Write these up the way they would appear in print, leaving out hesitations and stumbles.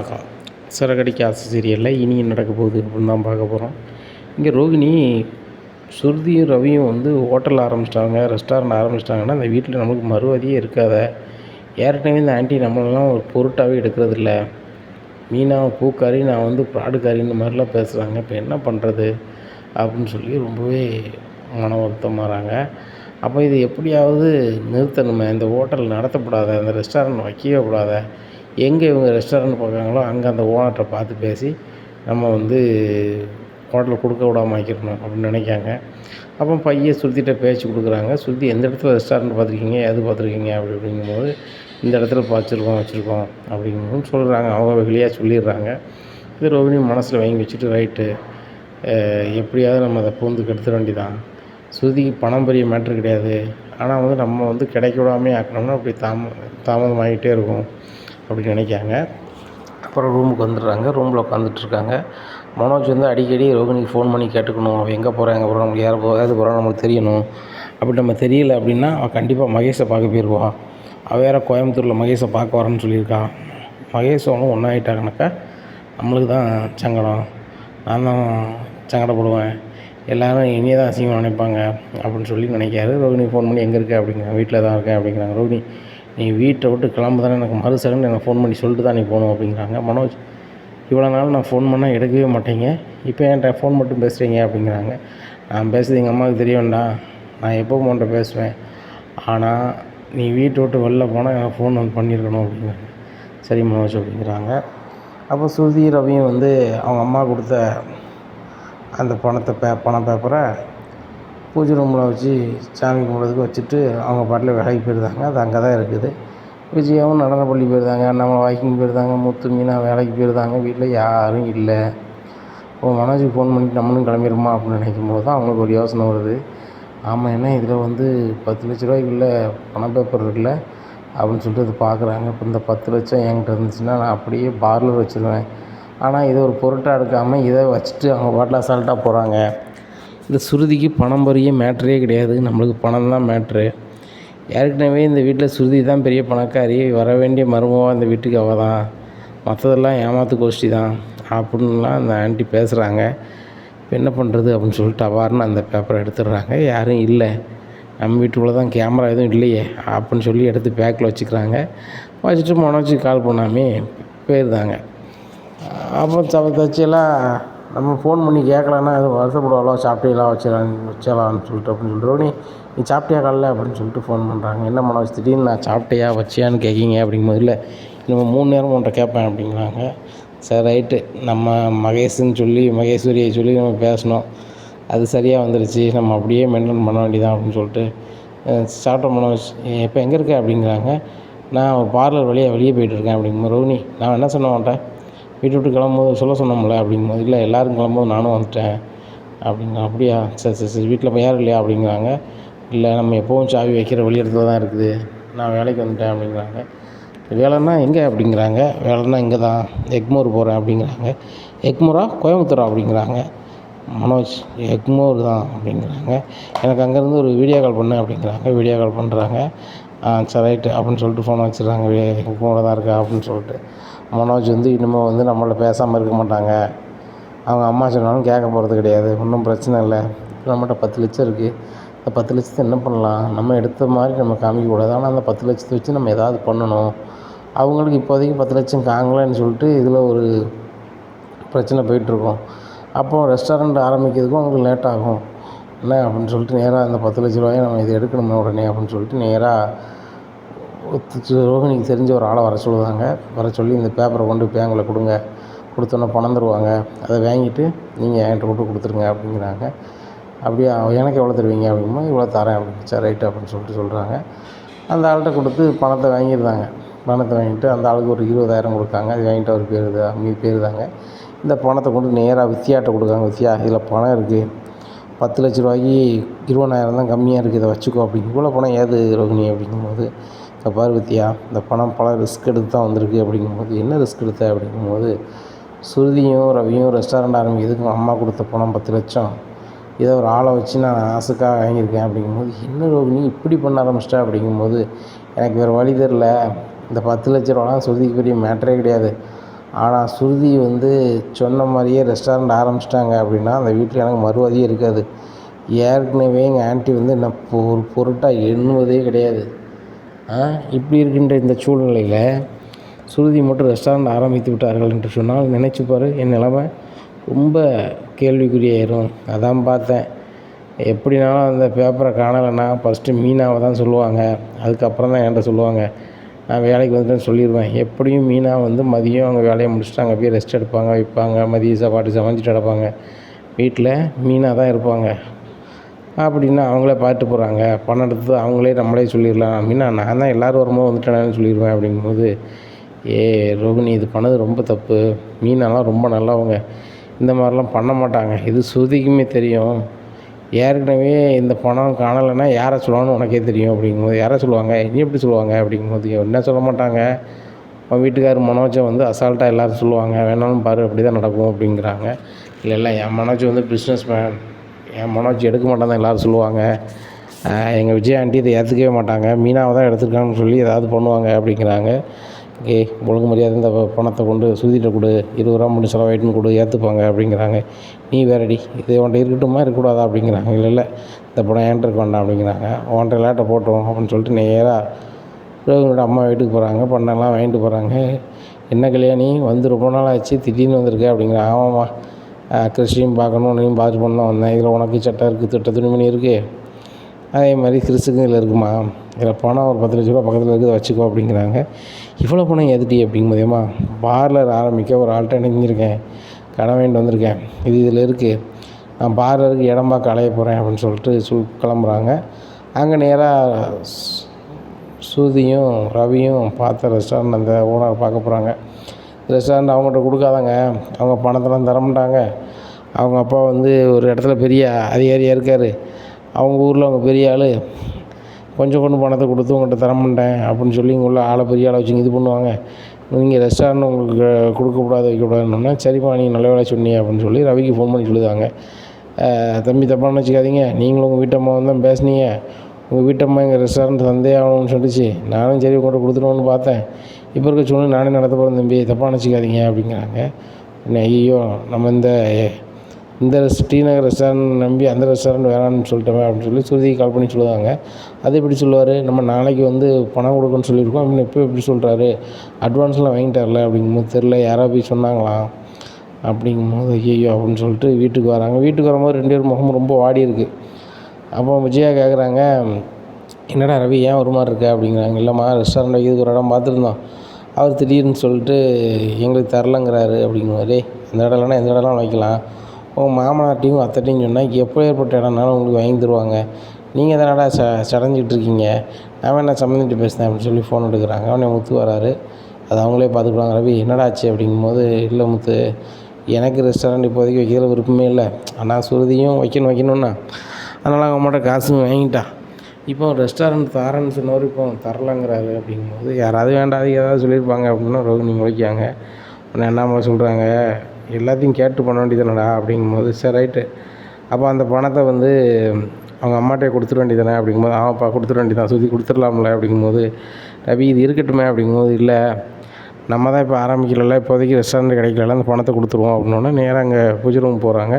வணக்கம். சிறகடிக்க ஆசை சீரியலில் இனி நடக்க போகுது அப்படின்னு தான் பார்க்க போகிறோம். இங்கே ரோகிணி சுருதியும் ரவியும் வந்து ஹோட்டல் ஆரம்பிச்சிட்டாங்க, ரெஸ்டாரண்ட் ஆரம்பிச்சிட்டாங்கன்னா அந்த வீட்டில் நமக்கு மறுவாதியே இருக்காத. ஏற்கனவே இந்த ஆண்டி நம்மளெல்லாம் ஒரு பொருட்டாகவே எடுக்கிறதில்ல. மீனா பூக்காரி, நான் வந்து ப்ராடுக்காரின்னு மாதிரிலாம் பேசுகிறாங்க. இப்போ என்ன பண்ணுறது அப்படின்னு சொல்லி ரொம்பவே மன வருத்தமாகறாங்க. அப்போ இது எப்படியாவது நிறுத்தணுமே, இந்த ஹோட்டல் நடத்தப்படாத, அந்த ரெஸ்டாரண்ட் வைக்கவே கூடாத. எங்கே இவங்க ரெஸ்டாரண்ட் பார்க்குறாங்களோ அங்கே அந்த ஓனர்கிட்ட பார்த்து பேசி நம்ம வந்து ஹோட்டலில் கொடுக்க விடாமல் ஆக்கிடணும் அப்படின்னு நினைக்காங்க. அப்போ பையன் சுருதிகிட்ட பேச்சு கொடுக்குறாங்க. சுருதி எந்த இடத்துல ரெஸ்டாரண்ட் பார்த்துருக்கீங்க, எது பார்த்துருக்கீங்க அப்படிங்கும்போது இந்த இடத்துல வச்சுருக்கோம் அப்படிங்கும் சொல்கிறாங்க. அவங்க வெளியாக சொல்லிடுறாங்க. இது ரோகிணி மனசில் வாங்கி வச்சுட்டு ரைட்டு எப்படியாவது நம்ம அதை பூந்து கெடுத்துட வேண்டிதான். சுருதிக்கு பணம் பெரிய மேட்ரு கிடையாது. ஆனால் வந்து நம்ம வந்து கிடைக்க விடாமே ஆக்கணும்னா அப்படி தாமதமாகிட்டே இருக்கும் அப்படின்னு நினைக்காங்க. அப்புறம் ரூமுக்கு வந்துடுறாங்க. ரூமில் உட்காந்துட்ருக்காங்க. மனோஜ் வந்து அடிக்கடி ரோகிணிக்கு ஃபோன் பண்ணி கேட்டுக்கணும். அவள் எங்கே போகிறா, நம்மளுக்கு யார் ஏதாவது போகிறா நம்மளுக்கு தெரியணும். அப்படி நம்ம தெரியல அப்படின்னா அவள் கண்டிப்பாக மகேஷை பார்க்க போயிடுவாள். அவள் வேறு கோயம்புத்தூரில் மகேஷை பார்க்க வரேன்னு சொல்லியிருக்கான். மகேஷ் அவனும் ஒன்றாயிட்டாங்கனாக்கா நம்மளுக்கு தான் சங்கடம். நான் தான் சங்கடப்படுவேன். எல்லோரும் இனியே தான் அசிங்கமாக நினைப்பாங்க அப்படின்னு சொல்லி நினைக்காரு. ரோகிணி ஃபோன் பண்ணி எங்கே இருக்க அப்படிங்கிறாங்க. வீட்டில் தான் இருக்கேன் அப்படிங்கிறாங்க. ரோகிணி, நீ வீட்டை விட்டு கிளம்பு தானே, எனக்கு மறு செகண்ட் எனக்கு ஃபோன் பண்ணி சொல்லிட்டு தான் நீ போகணும் அப்படிங்கிறாங்க. மனோஜ், இவ்வளோ நாள் நான் ஃபோன் பண்ணால் எடுக்கவே மாட்டேங்க, இப்போ என்கிட்ட ஃபோன் மட்டும் பேசுகிறீங்க அப்படிங்கிறாங்க. நான் பேசுகிறது எங்கள் அம்மாவுக்கு தெரியும்டா, நான் எப்போ உன்கிட்ட பேசுவேன், ஆனால் நீ வீட்டை விட்டு வெளில போனால் எனக்கு ஃபோன் வந்து பண்ணியிருக்கணும் அப்படிங்கிறாங்க. சரி மனோஜ் அப்படிங்கிறாங்க. அப்போ சுருதி ரவியும் வந்து அவங்க அம்மா கொடுத்த அந்த பண பேப்பரை பூஜை ரூமில் வச்சு சாமி கும்பிட்றதுக்கு வச்சுட்டு அவங்க பாட்டில் வேலைக்கு போயிருந்தாங்க. அது அங்கே தான் இருக்குது. விஜயாவும் நடனப்பள்ளி போயிருந்தாங்க, அண்ணாமலை வாக்கிங் போயிருந்தாங்க, முத்து மீனா வேலைக்கு போயிருந்தாங்க. வீட்டில் யாரும் இல்லை. இப்போ மனோஜுக்கு ஃபோன் பண்ணிட்டு நம்மளும் கிளம்பிடுமா அப்படின்னு நினைக்கும் போது தான் அவங்களுக்கு ஒரு யோசனை வருது. ஆமாம், ஏன்னா இதில் வந்து 10 லட்ச ரூபாய்க்குள்ள பண பேப்பர் இருக்குல்ல அப்படின்னு சொல்லிட்டு அது பார்க்குறாங்க. இப்போ இந்த 10 லட்சம் என்கிட்ட இருந்துச்சுன்னா நான் அப்படியே பார்லர் வச்சுருவேன். ஆனால் இதை ஒரு பொருட்டாக எடுக்காமல் இதை வச்சுட்டு அவங்க பாட்டில் அசால்ட்டாக போகிறாங்க. இந்த சுருதிக்கு பணம் பெரிய மேட்ரே கிடையாது, நம்மளுக்கு பணம் தான் மேட்ரு. ஏற்கனவே இந்த வீட்டில் சுருதி தான் பெரிய பணக்காரி, வர வேண்டிய மருமவாக இந்த வீட்டுக்கு அவள் தான், மற்றதெல்லாம் ஏமாத்து கோஷ்டி தான் அப்படின்லாம் அந்த ஆண்டி பேசுகிறாங்க. இப்போ என்ன பண்ணுறது அப்படின்னு சொல்லிட்டு அவ்வாறுன்னு அந்த பேப்பரை எடுத்துடுறாங்க. யாரும் இல்லை, நம்ம வீட்டுக்குள்ளே தான் கேமரா எதுவும் இல்லையே அப்படின்னு சொல்லி எடுத்து பேக்கில் வச்சுக்கிறாங்க. வச்சுட்டு மனோஜுக்கு கால் பண்ணாமே போயிருந்தாங்க. அப்போ தச்சியெல்லாம் நம்ம ஃபோன் பண்ணி கேட்கலன்னா எதுவும் வருத்தப்படுவாளோ, சாப்பிட்டீங்களா வச்சலான்னு சொல்லிட்டு அப்படின்னு சொல்லிட்டு, நீ சாப்பிட்டியா காலைல அப்படின்னு சொல்லிட்டு ஃபோன் பண்ணுறாங்க. என்ன மனோஜ் திடீர்னு நான் சாப்பிட்டியா வச்சியான்னு கேட்கிங்க அப்படிங்கும்போது, இல்லை நம்ம 3 நேரம் உன்கிட்ட கேட்பேன் அப்படிங்கிறாங்க. சரி ரைட்டு, நம்ம மகேஸ்வரியை சொல்லி நம்ம பேசணும், அது சரியாக வந்துடுச்சு, நம்ம அப்படியே மெயின்டைன் பண்ண வேண்டியதான் அப்படின்னு சொல்லிட்டு சாப்பிட்ட மனோஜ், இப்போ எங்கே இருக்க அப்படிங்கிறாங்க. நான் ஒரு பார்லர் வெளியே போயிட்டுருக்கேன் அப்படிங்கும்போது, ரோகிணி நான் என்ன சொன்னேன் உன்ட்ட, வீட்டை விட்டு கிளம்பும்போது சொல்ல சொன்னோம்ல அப்படிங்கும்போது, இல்லை எல்லோரும் கிளம்பும்போது நானும் வந்துட்டேன் அப்படிங்க. அப்படியா, சரி வீட்டில் இப்போ யாரும் இல்லையா அப்படிங்கிறாங்க. இல்லை, நம்ம எப்போவும் சாவி வைக்கிற வழி இடத்துல தான் இருக்குது, நான் வேலைக்கு வந்துட்டேன் அப்படிங்கிறாங்க. வேலைன்னா எங்கே அப்படிங்கிறாங்க. வேலைன்னா இங்கே தான், எக்மோர் போகிறேன் அப்படிங்கிறாங்க. எக்மோரா கோயம்புத்தூரா அப்படிங்கிறாங்க. மனோஜ், எக்மோர் தான் அப்படிங்கிறாங்க. எனக்கு அங்கேருந்து ஒரு வீடியோ கால் பண்ணேன் அப்படிங்கிறாங்க. வீடியோ கால் பண்ணுறாங்க. சரி ரைட்டு அப்படின்னு சொல்லிட்டு ஃபோனை வச்சுருக்காங்க. எக்மோரில் தான் இருக்கா அப்படின்னு சொல்லிட்டு. மனோஜ் வந்து இனிமேல் வந்து நம்மள பேசாமல் இருக்க மாட்டாங்க, அவங்க அம்மா சொன்னாலும் கேட்க போகிறது கிடையாது, ஒன்றும் பிரச்சனை இல்லை. நம்மகிட்ட 10 லட்சம் இருக்குது, இந்த 10 லட்சத்தை என்ன பண்ணலாம், நம்ம எடுத்த மாதிரி நம்ம காமிக்கக்கூடாது, ஆனால் அந்த 10 லட்சத்தை வச்சு நம்ம ஏதாவது பண்ணணும். அவங்களுக்கு இப்போதைக்கு 10 லட்சம் காங்கலன்னு சொல்லிட்டு இதில் ஒரு பிரச்சனை போயிட்டுருக்கோம். அப்போது ரெஸ்டாரண்ட் ஆரம்பிக்கிறதுக்கும் அவங்களுக்கு லேட் ஆகும் என்ன அப்படின்னு சொல்லிட்டு நேராக அந்த 10 லட்ச ரூபாயை நம்ம இதை எடுக்கணுமே உடனே அப்படின்னு சொல்லிட்டு நேராக ரோகிணிக்கு தெரிஞ்ச ஒரு ஆளை வர சொல்லுவாங்க. வர சொல்லி இந்த பேப்பரை கொண்டு பேங்கில் கொடுங்க, கொடுத்தோன்னே பணம் தருவாங்க, அதை வாங்கிட்டு நீங்கள் என்கிட்ட விட்டு கொடுத்துருங்க அப்படிங்கிறாங்க. அப்படியே எனக்கு எவ்வளோ தருவீங்க அப்படிங்கும்போது, இவ்வளோ தரேன் அப்படின்னு. சரி ரைட்டு அப்படின்னு சொல்கிறாங்க. அந்த ஆள்கிட்ட கொடுத்து பணத்தை வாங்கியிருந்தாங்க. பணத்தை வாங்கிட்டு அந்த ஆளுக்கு ஒரு 20,000 கொடுத்தாங்க. அது வாங்கிட்டு அவர் போயிருந்தாங்க. இந்த பணத்தை கொண்டு நேராக வித்தியாட்ட கொடுக்காங்க. வித்தியா, இதில் பணம் இருக்குது, 10 லட்ச ரூபாய்க்கு 20,000 தான் கம்மியாக இருக்குது, இதை வச்சுக்கோ அப்படிங்க. இவ்வளோ பணம் ஏது ரோகிணி அப்படிங்கும்போது, இந்த பாரு வித்தியா, இந்த பணம் பல ரிஸ்க் எடுத்து தான் வந்திருக்கு அப்படிங்கும்போது, என்ன ரிஸ்க் எடுத்த அப்படிங்கும்போது, சுருதியும் ரவியும் ரெஸ்டாரண்ட் ஆரம்பிக்கிறதுக்கு அம்மா கொடுத்த பணம் 10 லட்சம், இதை ஒரு ஆளை வச்சு நான் ஆசைக்காக வாங்கியிருக்கேன் அப்படிங்கும்போது, என்ன ரோகிணி இப்படி பண்ண ஆரம்பிச்சிட்டா அப்படிங்கும்போது, எனக்கு வேறு வழி தெரில, இந்த 10 லட்ச ரூபாலாம் சுருதிக்கு பெரிய மேட்டரே கிடையாது, ஆனால் சுருதி வந்து சொன்ன மாதிரியே ரெஸ்டாரண்ட் ஆரம்பிச்சிட்டாங்க அப்படின்னா அந்த வீட்டில் எனக்கு மறுவாதியே இருக்காது. ஏற்கனவே எங்கள் ஆன்ட்டி வந்து என்ன ஒரு பொருட்டாக எண்ணுவதே கிடையாது. இப்படி இருக்கின்ற இந்த சூழ்நிலையில் சுருதி மட்டும் ரெஸ்டாரண்ட் ஆரம்பித்து விட்டார்கள் என்று சொன்னால் நினச்சி பாரு, என் நிலைமை ரொம்ப கேள்விக்குறியாயிரும். அதான் பார்த்தேன். எப்படினாலும் அந்த பேப்பரை காணலைன்னா ஃபஸ்ட்டு மீனாவை தான் சொல்லுவாங்க. அதுக்கப்புறம் தான் என்கிட்ட சொல்லுவாங்க. நான் வேலைக்கு வந்துட்டேன்னு சொல்லிடுவேன். எப்படியும் மீனா வந்து மதியம் அவங்க வேலையை முடிச்சுட்டு அங்கே போய் ரெஸ்ட் எடுப்பாங்க, வைப்பாங்க. மதிய சாப்பாடு சமைச்சிட்டு கிடப்பாங்க. வீட்டில் மீனா தான் இருப்பாங்க. அப்படின்னா அவங்களே பார்த்துட்டு போகிறாங்க. பணம் எடுத்து அவங்களே நம்மளே சொல்லிடலாம். மீனா நான் தான் எல்லோரும் வரும்போது வந்துட்டேன்னு சொல்லிடுவேன். அப்படிங்கும்போது ரோகிணி இது பண்ணது ரொம்ப தப்பு. மீனாலாம் ரொம்ப நல்லவங்க. இந்த மாதிரிலாம் பண்ண மாட்டாங்க. இது ஸ்ருதிக்குமே தெரியும். ஏற்கனவே இந்த பணம் காணலைன்னா யாரை சொல்லுவாங்கன்னு உனக்கே தெரியும். அப்படிங்கும்போது யாரை சொல்லுவாங்க, நீ எப்படி சொல்லுவாங்க அப்படிங்கும்போது என்ன சொல்ல மாட்டாங்க. அவன் வீட்டுக்காரர் மனோஜை வந்து அசால்ட்டாக எல்லோரும் சொல்லுவாங்க. வேணாலும் பாரு அப்படி தான் நடக்கும் அப்படிங்கிறாங்க. இல்லை என் மனோஜ் வந்து பிஸ்னஸ் மேன், என் மனோஜ் எடுக்க மாட்டான் தான் எல்லோரும் சொல்லுவாங்க. எங்கள் விஜய் ஆண்டி இதை ஏற்றுக்கவே மாட்டாங்க. மீனாவை தான் எடுத்துருக்காங்கன்னு சொல்லி ஏதாவது பண்ணுவாங்க அப்படிங்கிறாங்க. ஒழுங்கு மரியாதை இந்த பணத்தை கொண்டு சுருதிகிட்ட கொடு, 20 ரூபா மட்டும் செலவாயிட்டுன்னு கொடு, ஏற்றுப்பாங்க அப்படிங்கிறாங்க. நீ வேறடி, இது உன்ட்ட இருக்கட்டுமா இருக்கக்கூடாதா அப்படிங்கிறாங்க. இல்லை இந்த படம் என்கிட்ட இருக்க வேண்டாம் அப்படிங்கிறாங்க. உன்ட்ட லேட்டை போட்டோம் அப்படின்னு சொல்லிட்டு நேராக ரோகிணியோட அம்மா வீட்டுக்கு போகிறாங்க. பண்டம்லாம் வாங்கிட்டு போகிறாங்க. என்ன கல்யாணி வந்து ரொம்ப நாள் ஆச்சு, திடீர்னு வந்திருக்க அப்படிங்கிறாங்க. ஆமாம்மா, கிறிஸ்டியும் பார்க்கணும், நீயும் பார்த்து பண்ண வந்தேன். இதில் உனக்கு சட்டை இருக்குது, திட்ட துணிமணி இருக்குது, அதே மாதிரி கிறிஸ்துக்கும் இதில் இருக்குமா, இதில் பணம் ஒரு 10 லட்ச ரூபா பக்கத்தில் இருக்குது, வச்சுக்கோ அப்படிங்கிறாங்க. இவ்வளோ பணம் எதுட்டி அப்படிங்கும்போதேம்மா, பார்லர் ஆரம்பிக்க ஒரு ஆள்கிட்ட நினைஞ்சிருக்கேன், கடன் வாங்கிட்டு வந்திருக்கேன், இதில் இருக்குது, நான் பார்லருக்கு இடம் பார்க்க அலைய போகிறேன் அப்படின்னு சொல்லிட்டு கிளம்புறாங்க. அங்கே நேராக ஸ்ருதியும் ரவியும் பார்த்த ரெஸ்டாரண்ட் அந்த ஓனர் பார்க்க போகிறாங்க. ரெஸ்டாரண்ட் அவங்கள்ட்ட கொடுக்காதாங்க, அவங்க பணத்தெல்லாம் தரமாட்டாங்க. அவங்க அப்பா வந்து ஒரு இடத்துல பெரிய அதிகாரியாக இருக்கார். அவங்க ஊரில் அவங்க பெரிய ஆள், கொஞ்சம் கொண்டு பணத்தை கொடுத்து உங்கள்கிட்ட தரமாட்டேன் அப்படின்னு சொல்லி இங்கே உள்ள ஆளை பெரிய ஆளை வச்சு இது பண்ணுவாங்க. நீங்கள் ரெஸ்டாரண்ட் உங்களுக்கு கொடுக்கக்கூடாது வைக்கக்கூடாதுன்னா, சரிப்பா நீங்கள் நல்ல வேலை சொன்னீங்க அப்படின்னு சொல்லி ரவிக்கு ஃபோன் பண்ணி சொல்லுவாங்க. தம்பி தப்பாக நினச்சிக்காதீங்க, நீங்களும் உங்கள் வீட்டம்மா தான் பேசுனீங்க, உங்கள் வீட்டம்மா எங்கள் ரெஸ்டாரண்ட் தந்தே ஆகணும்னு சொல்லிச்சு, நானும் சரி உங்கள்கிட்ட கொடுத்துருவோன்னு பார்த்தேன், இப்போ இருக்க சொல்லி நானே நடத்த போகிறேன் தம்பி, தப்பாக நினச்சிக்காதீங்க அப்படிங்கிறாங்க. ஐயோ நம்ம இந்த ஸ்ரீநகர் ரெஸ்டாரண்ட் நம்பி அந்த ரெஸ்டாரண்ட் வேணான்னு சொல்லிட்டோமே அப்படின்னு சொல்லி ஸ்ருதிக்கு கால் பண்ணி சொல்லுவாங்க. அது எப்படி சொல்லுவார், நம்ம நாளைக்கு வந்து பணம் கொடுக்குன்னு சொல்லியிருக்கோம் அப்படின்னு இப்போ எப்படி சொல்கிறாரு, அட்வான்ஸ்லாம் வாங்கிட்டார்ல அப்படிங்கும்போது தெரில, யாராவது போய் சொன்னாங்களாம் அப்படிங்கும்போது ஐயோ அப்படின்னு சொல்லிட்டு வீட்டுக்கு வராங்க. வீட்டுக்கு வரும்போது 2 பேர் முகமும் ரொம்ப வாடி இருக்குது. அப்போ விஜயா கேட்குறாங்க, என்னடா ரவி ஏன் ஒரு மாதிரி இருக்க அப்படிங்கிறாங்க. இல்லைம்மா ரெஸ்டாரண்ட் வைக்கிறதுக்கு ஒரு இடம் பார்த்துருந்தோம், அவர் திடீர்னு சொல்லிட்டு எங்களுக்கு தரலங்கிறாரு அப்படிங்குவாரு. இந்த இடம்லாம் எந்த இடம்லாம் வைக்கலாம், உங்கள் மாமனார்ட்டையும் அத்தைட்டையும் சொன்னால் எப்போ ஏற்பட்ட இடம்னாலும் உங்களுக்கு வாங்கி தருவாங்க, நீங்கள் தானடா சடைஞ்சிட்டு இருக்கீங்க, நான் என்ன சம்மந்திட்டு பேசுனேன் அப்படின்னு சொல்லி ஃபோன் எடுக்கிறாங்க. அவனே முத்து வராரு. அது அவங்களே பார்த்துக்குவாங்க. ரவி என்னடாச்சு அப்படிங்கும்போது, இல்லை முத்து, எனக்கு ரெஸ்டாரண்ட் இப்போதைக்கு வைக்கிற விருப்பமே இல்லை, ஆனால் சுருதியும் வைக்கணும்னா அதனால் அவங்க அம்மாட்ட காசும் வாங்கிட்டான், இப்போ ரெஸ்டாரண்ட் தரேன்னு சொன்னவர் இப்போ தரலங்கிறாரு அப்படிங்கும்போது, யாராவது வேண்டாது ஏதாவது சொல்லியிருப்பாங்க அப்படின்னா ரோகிணி முளைக்காங்க. உடனே அண்ணாமலை சொல்கிறாங்க, எல்லாத்தையும் கேட்டு பண்ண வேண்டியதானடா அப்படிங்கும்போது, சரி ரைட்டு, அப்போ அந்த பணத்தை வந்து அவங்க அம்மாட்டே கொடுத்துட வேண்டியதானே அப்படிங்கும்போது, ஆமாப்பா கொடுத்துட வேண்டியதான், சுற்றி கொடுத்துடலாம்ல அப்படிங்கும்போது, ரவி இது இருக்கட்டுமே அப்படிங்கும்போது, இல்லை நம்ம தான் இப்போ ஆரம்பிக்கல, இப்போதைக்கு ரெஸ்டாரண்ட் கிடைக்கல, அந்த பணத்தை கொடுத்துருவோம் அப்படின்னோடனே நேராக அங்கே பூஜை ரூம் போகிறாங்க.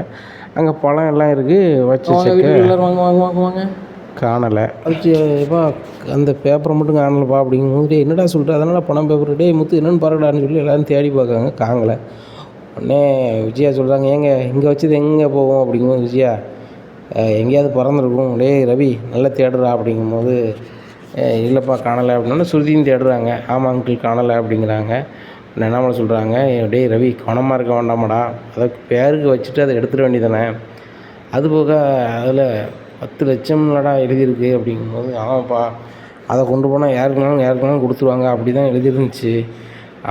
அங்கே பழம் எல்லாம் இருக்குது, வச்சு வாங்க காணலை. அது எப்பா அந்த பேப்பரை மட்டும் காணலைப்பா அப்படிங்கும்போது, என்னடா சொல்லிட்டு அதனால் பணம் பேப்பர் டே முத்து என்னென்னு பாருடான்னு சொல்லி எல்லோரும் தேடி பார்க்காங்க, காணலை. உடனே விஜயா சொல்கிறாங்க, ஏங்க இங்கே வச்சது எங்கே போகும் அப்படிங்கும்போது, விஜயா எங்கேயாவது பறந்துருக்கும், டே ரவி நல்லா தேடுறா அப்படிங்கும்போது, இல்லைப்பா காணலை அப்படின்னா ஸ்ருதியும் தேடுறாங்க. ஆமாம் அங்கிள் காணலை அப்படிங்கிறாங்க. என்ன சொல்கிறாங்க, டே ரவி கவனமாக இருக்க வேண்டாமாடா, அதை பேருக்கு வச்சுட்டு அதை எடுத்துட வேண்டியதானே, அதுபோக அதில் 10 லட்சம்லடா எழுதியிருக்கு அப்படிங்கும்போது, ஆமாப்பா அதை கொண்டு போனால் யாருக்குனாலும் கொடுத்துருவாங்க, அப்படி தான் எழுதிருந்துச்சு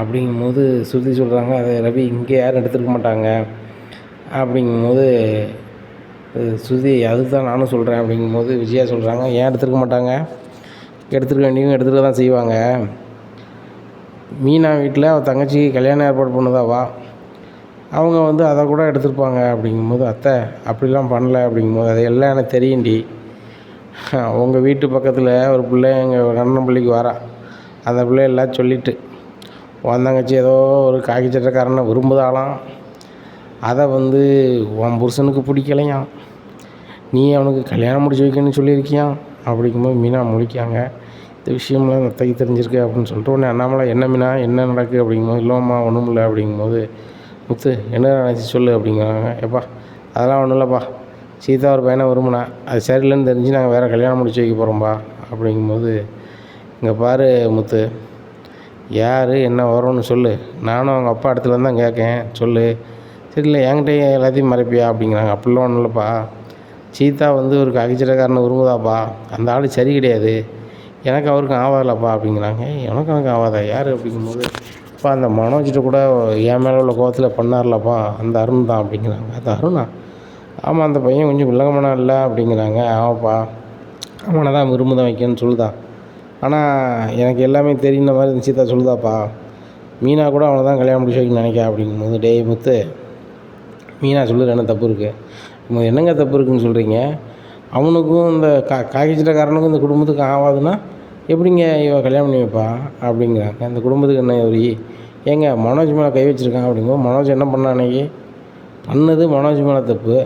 அப்படிங்கும்போது ஸ்ருதி சொல்கிறாங்க, அதை ரவி இங்கே யாரும் எடுத்துருக்க மாட்டாங்க அப்படிங்கும்போது, ஸ்ருதி அதுதான் நானும் சொல்கிறேன் அப்படிங்கும்போது விஜயா சொல்கிறாங்க, ஏன் எடுத்துருக்க மாட்டாங்க, எடுத்துருக்க வேண்டியவங்க எடுத்துகிட்டு தான் செய்வாங்க, மீனா வீட்டில் அவள் தங்கச்சிக்கு கல்யாணம் ஏற்பாடு பண்ணதாவா, அவங்க வந்து அதை கூட எடுத்துருப்பாங்க அப்படிங்கும்போது, அத்தை அப்படிலாம் பண்ணல அப்படிங்கும்போது, அது எல்லாம் எனக்கு தெரியும்டி, உங்கள் வீட்டு பக்கத்தில் ஒரு பிள்ளை எங்கள் அண்ணன் பிள்ளைக்கு வரா, அந்த பிள்ளை எல்லாம் சொல்லிவிட்டு உன் தங்கச்சி ஏதோ ஒரு காக்கி சட்டைக்காரனை விரும்புதாலாம், அதை வந்து உன் புருஷனுக்கு பிடிக்கலையாம், நீ அவனுக்கு கல்யாணம் முடிச்சு வைக்கணும்னு சொல்லியிருக்கியான். அப்படிங்கும்போது மீனா முழிக்காங்க. இந்த விஷயம்லாம் அத்தைக்கு தெரிஞ்சிருக்கு அப்படின்னு சொல்லிட்டு உடனே அண்ணாமலை, என்ன மீனா என்ன நடக்குது அப்படிங்கும்போது, இல்லைம்மா ஒன்றும் இல்லை அப்படிங்கும்போது, முத்து என்ன நினச்சி சொல்லு அப்படிங்கிறாங்க. எப்பா அதெல்லாம் ஒன்றும் இல்லைப்பா, சீதா ஒரு பையனை விரும்பினா, அது சரியில்லைன்னு தெரிஞ்சு நாங்கள் வேறு கல்யாணம் முடிச்சு வைக்க போகிறோம்ப்பா அப்படிங்கும்போது, இங்கே பாரு முத்து, யார் என்ன வரும்னு சொல்லு, நானும் அவங்க அப்பா இடத்துல தான் கேட்கேன் சொல்லு. சரி இல்லை என்கிட்ட எல்லாத்தையும் மறைப்பியா அப்படிங்கிறாங்க. அப்படிலாம் ஒன்றும் இல்லைப்பா, சீதா வந்து ஒரு காக்கிச்சடைக்காரனை விரும்புதாப்பா, அந்த ஆள் சரி கிடையாது, எனக்கு அவருக்கும் ஆகாதலப்பா அப்படிங்கிறாங்க. எனக்கு ஆகாதா யார் அப்படிங்கும்போது, அப்பா அந்த மனோஜிட்ட கூட என் மேலே உள்ள கோவத்தில் பண்ணார்லப்பா அந்த அருண் தான் அப்படிங்கிறாங்க. அது அருணா? ஆமாம் அந்த பையன் கொஞ்சம் வில்லங்கமான இல்லை அப்படிங்கிறாங்க. ஆமாப்பா அவனை தான் விரும்புதான் வைக்கணும்னு சொல்லுதான், ஆனால் எனக்கு எல்லாமே தெரியுன மாதிரி சீதா சொல்லுதாப்பா, மீனா கூட அவனை தான் கல்யாணம் முடிச்சு வைக்கணும்னு நினைக்கா அப்படிங்கும்போது, டேய் முத்து, மீனா சொல்லுற என்ன தப்பு இருக்குது, என்னங்க தப்பு இருக்குதுன்னு சொல்கிறீங்க, அவனுக்கும் இந்த காக்கிச்சட்டைக்காரனுக்கும் இந்த குடும்பத்துக்கும் ஆகாதுன்னா எப்படிங்க இவன் கல்யாணம் பண்ணி வைப்பா அப்படிங்கிறாங்க. இந்த குடும்பத்துக்கு என்ன ஒரு ஏங்க மனோஜ் மேலே கை வச்சுருக்கான் அப்படிங்கும்போது, மனோஜ் என்ன பண்ணான் அன்றைக்கி, பண்ணது மனோஜ் மேலே தப்பு,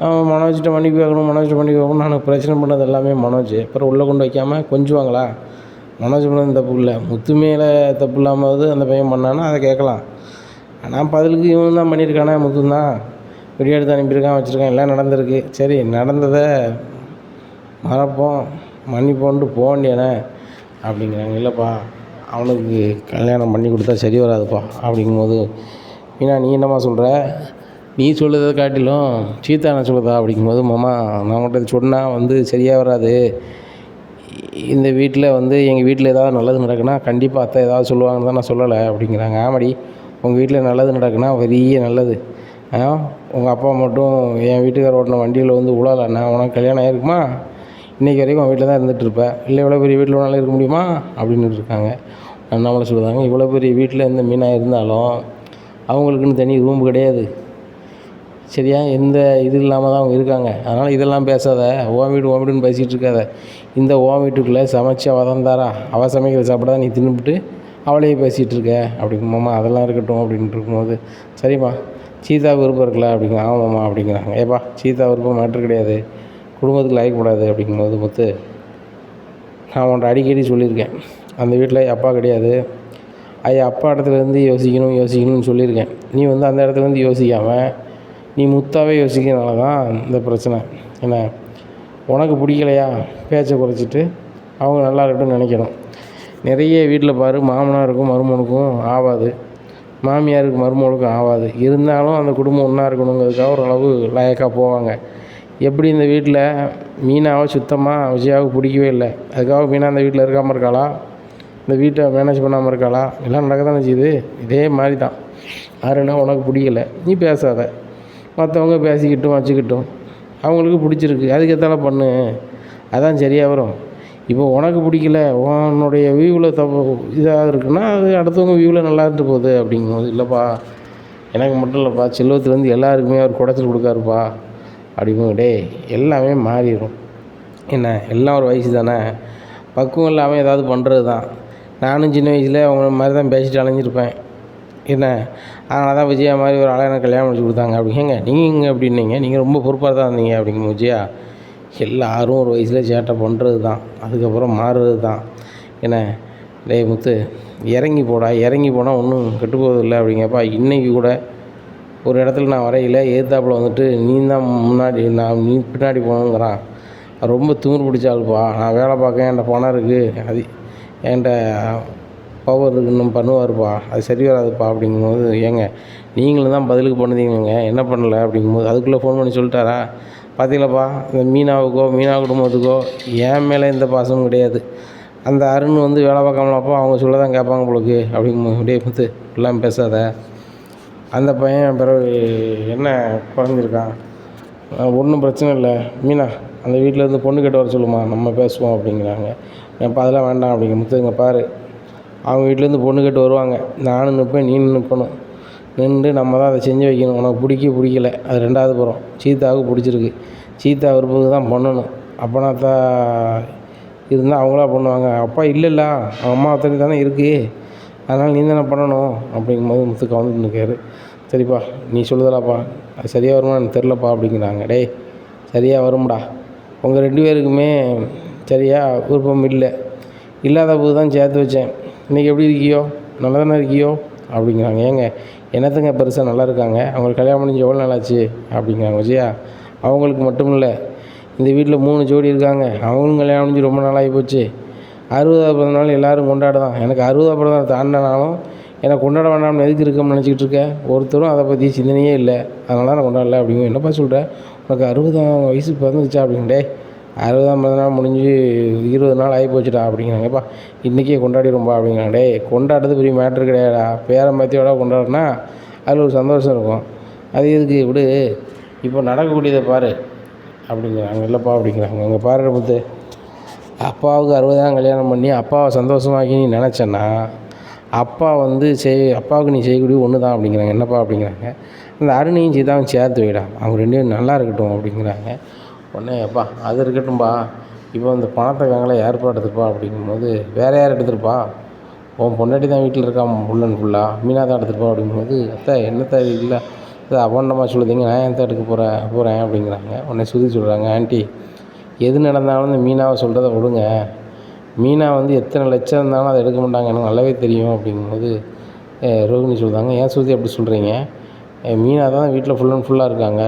அவன் மனோஜ்கிட்ட மன்னிப்பு கேட்கணும், மனோஜ்கிட்ட மன்னிப்பு கேட்கணும், நான் பிரச்சனை பண்ணது எல்லாமே மனோஜ், அப்புறம் உள்ளே கொண்டு வைக்காமல் கொஞ்சுவாங்களா, மனோஜ் மேலே தப்பு இல்லை, முத்து மேலே தப்பு இல்லாமல் அந்த பையன் பண்ணான்னா அதை கேட்கலாம், ஆனால் பதிலுக்கு இவன் தான் பண்ணியிருக்கானே, முத்து தான் வீடியோ எடுத்து அனுப்பியிருக்கான் வச்சுருக்கான், எல்லாம் நடந்திருக்கு, சரி நடந்ததை மறப்போம் மன்னிப்போன்ட்டு போக வேண்டியானே அப்படிங்கிறாங்க. இல்லைப்பா அவனுக்கு கல்யாணம் பண்ணி கொடுத்தா சரி வராதுப்பா அப்படிங்கும்போது, மீனா நீ என்னம்மா சொல்கிற, நீ சொல்லுறதை காட்டிலும் சீதா என்ன சொல்லுதா அப்படிங்கும்போது, மாமா நான் உங்கள்கிட்ட சொன்னால் வந்து சரியாக வராது, இந்த வீட்டில் வந்து எங்கள் வீட்டில் ஏதாவது நல்லது நடக்குன்னா கண்டிப்பாக அத்தை ஏதாவது சொல்லுவாங்கன்னு தான் நான் சொல்லலை அப்படிங்கிறாங்க. ஆமாடி உங்கள் வீட்டில் நல்லது நடக்குன்னா பெரிய நல்லது, உங்கள் அப்பா மட்டும் என் வீட்டுக்கார ஓட்டின வண்டியில் வந்து உழலண்ணா உனக்கு கல்யாணம் ஆகிருக்குமா, இன்றைக்கி வரைக்கும் அவன் வீட்டில் தான் இருந்துகிட்ருப்ப, இல்லை இவ்வளோ பெரிய வீட்டில் உன்னால் இருக்க முடியுமா அப்படின்னு இருக்காங்க. அண்ணாமலை சொல்லுவாங்க, இவ்வளோ பெரிய வீட்டில் எந்த மீனாக இருந்தாலும் அவங்களுக்குன்னு தனி ரூம் கிடையாது, சரியா, எந்த இது இல்லாமல் தான் அவங்க இருக்காங்க, அதனால் இதெல்லாம் பேசாத, ஓன் வீடுன்னு பேசிகிட்டு இருக்காத, இந்த ஓன் வீட்டுக்குள்ளே சமைச்சு அவள் தான் தாரா, அவள் சமைக்கிற சாப்பிட தான் நீ தின்னுபிட்டு அவளையே பேசிகிட்டு இருக்க அப்படிங்குமாம்மா, அதெல்லாம் இருக்கட்டும் அப்படின்ட்டு இருக்கும்போது, சரிம்மா சீதா விருப்பம் இருக்குல்ல அப்படிங்க, ஆமாம்மா அப்படிங்கிறாங்க. ஏப்பா சீதா விருப்பம் மேட்ரு கிடையாது, குடும்பத்துக்கு லாயக்கூடாது அப்படிங்கும்போது, முத்து நான் உன்ட்ட அடிக்கடி சொல்லியிருக்கேன், அந்த வீட்டில் அப்பா கிடையாது, அப்பா இடத்துலேருந்து யோசிக்கணும்னு சொல்லியிருக்கேன், நீ வந்து அந்த இடத்துலேருந்து யோசிக்காமல் நீ முத்தாவே யோசிக்கிறனால தான் இந்த பிரச்சனை, என்ன உனக்கு பிடிக்கலையா பேச்சை குறைச்சிட்டு அவங்க நல்லா இருக்கட்டும்னு நினைக்கணும். நிறைய வீட்டில் பாரு, மாமனாருக்கும் மருமகனுக்கும் ஆகாது, மாமியாருக்கு மருமகளுக்கும் ஆகாது, இருந்தாலும் அந்த குடும்பம் ஒன்றா இருக்கணுங்கிறதுக்காக ஓரளவு லாயக்காக போவாங்க. எப்படி இந்த வீட்டில் மீனாவை சுத்தமாக விஜயாவுக்கு பிடிக்கவே இல்லை, அதுக்காக மீனா அந்த வீட்டில் இருக்காமல் இருக்காளா, இந்த வீட்டை மேனேஜ் பண்ணாமல் இருக்காளா, எல்லாம் நடக்க தானே செய்யுது. இதே மாதிரி தான் யாருன்னா உனக்கு பிடிக்கலை நீ பேசாத, மற்றவங்க பேசிக்கிட்டும் வச்சுக்கிட்டும் அவங்களுக்கு பிடிச்சிருக்கு அதுக்கேற்றால பண்ணு, அதான் சரியாக வரும். இப்போ உனக்கு பிடிக்கல, உன்னுடைய வியூவில் தப்பு இதாக இருக்குன்னா அது அடுத்தவங்க வியூவில் நல்லா இருந்துட்டு போகுது அப்படிங்கும்போது, இல்லைப்பா எனக்கு மட்டும் இல்லைப்பா, செல்வத்துலேருந்து எல்லாருக்குமே அவர் குடைச்சல் கொடுக்காருப்பா அப்படிங்கும்போது, டேய் எல்லாமே மாறிடும், என்ன எல்லாம் ஒரு வயசு தானே, பக்குவம் இல்லாமல் ஏதாவது பண்ணுறது தான், நானும் சின்ன வயசில் அவங்க மாதிரி தான் பேசிட்டு அலைஞ்சிருப்பேன், என்ன அதனால தான் விஜயா மாதிரி ஒரு ஆளை எனக்கு கல்யாணம் முடிச்சு கொடுத்தாங்க அப்படிங்க, நீங்கள் அப்படின்னீங்க, நீங்கள் ரொம்ப பொறுப்பாக தான் இருந்தீங்க அப்படிங்க. விஜயா எல்லோரும் ஒரு வயசில் சேட்டை பண்ணுறது தான், அதுக்கப்புறம் மாறுறது தான், என்ன டேய் முத்து இறங்கி போனால் ஒன்றும் கெட்டு போவதில்லை அப்படிங்கப்பா. இன்றைக்கி கூட ஒரு இடத்துல நான் வரையில் எதிர்த்தாப்பில் வந்துட்டு நீ தான் முன்னாடி நீ பின்னாடி போகணுங்கிறான், ரொம்ப திமிரு பிடிச்சாளுப்பா, நான் வேலை பார்க்க என்கிட்ட பணம் இருக்குது, அது என்கிட்ட பவர் இருக்குன்னு பண்ணுவாருப்பா, அது சரி வராதுப்பா அப்படிங்கும்போது, ஏங்க நீங்களும் தான் பதிலுக்கு பண்ணுதீங்க என்ன பண்ணலை அப்படிங்கும்போது, அதுக்குள்ளே ஃபோன் பண்ணி சொல்லிட்டாரா, பார்த்தீங்களாப்பா இந்த மீனா குடும்பத்துக்கோ என் மேலே எந்த பாசமும் கிடையாது, அந்த அருண் வந்து வேலை பார்க்காமலாப்போ அவங்க சொல்ல தான் கேட்பாங்க போலுக்கு அப்படிங்கும்போது, டே முத்து எல்லாம் பேசாத, அந்த பையன் பிறகு என்ன குறைஞ்சிருக்கான், ஒன்றும் பிரச்சனை இல்லை, மீனா அந்த வீட்டிலேருந்து பொண்ணு கேட்டு வர சொல்லுமா நம்ம பேசுவோம் அப்படிங்கிறாங்க. இப்போ அதெல்லாம் வேண்டாம் அப்படிங்க. முத்துங்க பாரு, அவங்க வீட்டிலேருந்து பொண்ணு கேட்டு வருவாங்க, நானும் நிற்பேன் நீனும் நிற்கணும், நின்று நம்ம தான் அதை செஞ்சு வைக்கணும், உனக்கு பிடிக்கல அது ரெண்டாவது புறம், சீதாவுக்கு பிடிச்சிருக்கு, சீதா விருப்பத்துக்கு தான் பண்ணணும், அப்போனா தான் இருந்தால் அவங்களா பண்ணுவாங்க, அப்பா இல்லைல்ல அவங்க அம்மா ஒருத்தருக்கு தானே இருக்குது, அதனால் நீ தானே பண்ணணும் அப்படிங்கும்போது முத்து கவுந்துட்டு நிற்காரு. சரிப்பா நீ சொல்லுதலாப்பா, அது சரியாக வருமா எனக்கு தெரிலப்பா அப்படிங்கிறாங்க. டேய் சரியாக வரும்டா, உங்கள் 2 பேருக்குமே சரியாக விருப்பம் இல்லை, இல்லாத போது தான் சேர்த்து வச்சேன், இன்றைக்கி எப்படி இருக்கியோ நல்லா தானே இருக்கியோ அப்படிங்கிறாங்க. ஏங்க என்னத்துங்க பெருசாக நல்லா இருக்காங்க, அவங்களுக்கு கல்யாணம் முடிஞ்சு எவ்வளோ நாள் ஆச்சு அப்படிங்கிறாங்க. விஜயா அவங்களுக்கு மட்டும் இல்லை, இந்த வீட்டில் 3 ஜோடி இருக்காங்க, அவங்களும் கல்யாணம் முடிஞ்சு ரொம்ப நாளாகி போச்சு. 60வது பிறந்தநாள் எல்லோரும் கொண்டாடுதான், எனக்கு 60வது பிறந்தநாள் தாண்டினாலும் எனக்கு கொண்டாட வேண்டாம்னு எதுக்கு இருக்கோம்னு நினச்சிக்கிட்டு இருக்கேன், ஒருத்தரும் அதை பற்றி சிந்தனையே இல்லை, அதனால தான் நான் கொண்டாடல அப்படிங்க. என்னப்பா சொல்கிறேன், உனக்கு 60ஆம் வயசு பிறந்துச்சா அப்படிங்கடே, 60ஆம் பிறந்தநாள் முடிஞ்சு 20 நாள் ஆகி போச்சுடா அப்படிங்கிறாங்கப்பா, இன்றைக்கே கொண்டாடிடும்பா அப்படிங்கிறாங்க. டே கொண்டாடுறது பெரிய மேட்ரு கிடையாடா, பேரன் பேத்தியோட கொண்டாடுனா அதில் ஒரு சந்தோஷம் இருக்கும், அது எதுக்கு விடு, இப்போ நடக்கக்கூடியதை பாரு அப்படிங்கிறாங்க. இல்லைப்பா அப்படிங்கிறாங்க. அங்கே பாரு முத்து, அப்பாவுக்கு 60ஆம் கல்யாணம் பண்ணி அப்பாவை சந்தோஷமாக்கி நீ நினச்சேன்னா அப்பா வந்து அப்பாவுக்கு நீ செய்யக்கூடிய ஒன்று தான் அப்படிங்கிறாங்க. என்னப்பா அப்படிங்கிறாங்க. அந்த அருணையும் சீதாவும் சேர்த்து வைடா, அவங்க 2 பேரும் நல்லா இருக்கட்டும் அப்படிங்கிறாங்க. உடனே அப்பா அது இருக்கட்டும்பா, இப்போ இந்த பணத்தை வாங்கலை யாருப்பா எடுத்துருப்பா அப்படிங்கும்போது, வேறு யார் எடுத்துருப்பா, உன் பொண்டாட்டி தான் வீட்டில் இருக்கான் ஃபுல்லன் ஃபுல்லாக, மீனா தான் எடுத்துருப்பா அப்படிங்கும்போது, அத்தை என்னத்தை இல்லை அது அபண்டமாக சொல்லுதீங்க, நான் ஏன் எடுக்க போகிறேன் அப்படிங்கிறாங்க. உடனே சுதி சொல்கிறாங்க, ஆண்டி எது நடந்தாலும் இந்த மீனாவை சொல்கிறத விடுங்க, மீனா வந்து எத்தனை லட்சம் இருந்தாலும் அதை எடுக்க மாட்டாங்க, எனக்கு நல்லாவே தெரியும் அப்படிங்கும்போது ரோகிணி சொல்கிறாங்க. ஏன் சுருதி அப்படி சொல்கிறீங்க, மீனா தான் வீட்டில் ஃபுல் அண்ட் ஃபுல்லாக இருக்காங்க,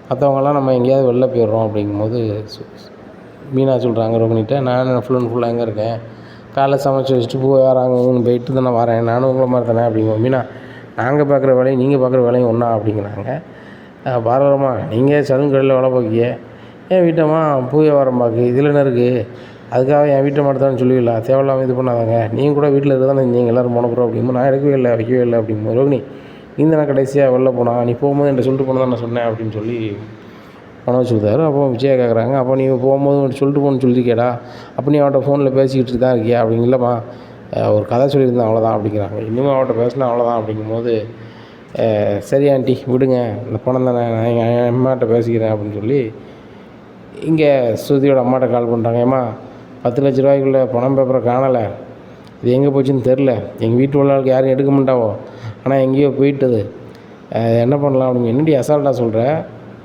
மற்றவங்களாம் நம்ம எங்கேயாவது வெளில போயிடுறோம் அப்படிங்கும்போது மீனா சொல்கிறாங்க ரோகிணிகிட்ட, நான் ஃபுல் அண்ட் ஃபுல்லாக எங்கே இருக்கேன், காலைல சமைச்சி வச்சுட்டு போய் வராங்கன்னு போயிட்டு தானே வரேன், நானும் உங்களை மாதிரி தானே அப்படிங்குவோம். மீனா நாங்கள் பார்க்குற வேலையும் நீங்கள் பார்க்குற வேலையும் ஒன்றா அப்படிங்கிறாங்க. பாரதமா நீங்கள் சலுங்கடையில் வேலை பார்க்கிய, என் வீட்டம்மா பூ வியாபாரம் பார்க்கு, இதில் என்ன இருக்குது, அதுக்காக என் வீட்டை மாட்டதான்னு சொல்லுவீங்களா, தேவையில்லாமல் இது பண்ணாதாங்க, நீங்கள் கூட வீட்டில் இருக்க தானே நீங்கள் எல்லோரும் போன போகிறோம் அப்படிங்கும்போது, நான் எடுக்கவே இல்லை வைக்கவே இல்லை அப்படிங்கும்போது, ரோகிணி இந்த நான் கடைசியாக வெளில போனா, நீ போகும்போது என்கிட்ட சொல்லிட்டு போனதான் நான் சொன்னேன் அப்படின்னு சொல்லி மனோஜ் சொல்கிறாரு. அப்போ விஜயா கேட்குறாங்க, அப்போ நீ போகும்போது சொல்லிட்டு போகணுன்னு சொல்லியிருக்கேடா, அப்போ நீ அவன்கிட்ட ஃபோனில் பேசிக்கிட்டு தான் இருக்கியா அப்படிங்க. இல்லைம்மா ஒரு கதை சொல்லியிருந்தேன் அவ்வளோதான் அப்படிங்கிறாங்க. இன்னும் அவன்கிட்ட பேசினா அவ்வளோதான் அப்படிங்கும்போது, சரி ஆண்டி விடுங்க, இந்த பணம் தானே நான் எங்கள் அம்மாட்ட பேசிக்கிறேன் அப்படின்னு சொல்லி இங்கே ஸ்ருதியோட அம்மாட்ட கால் பண்ணுறாங்க. ஏம்மா 10 லட்ச ரூபாய்க்குள்ள பணம் பேப்பரை காணலை, இது எங்கே போச்சுன்னு தெரில, எங்கள் வீட்டு உள்ளாளுக்கு யாரும் எடுக்க மாட்டாவோ, ஆனால் எங்கேயோ போயிட்டது, என்ன பண்ணலாம் அப்படிங்க. என்னடி அசால்ட்டாக சொல்கிற,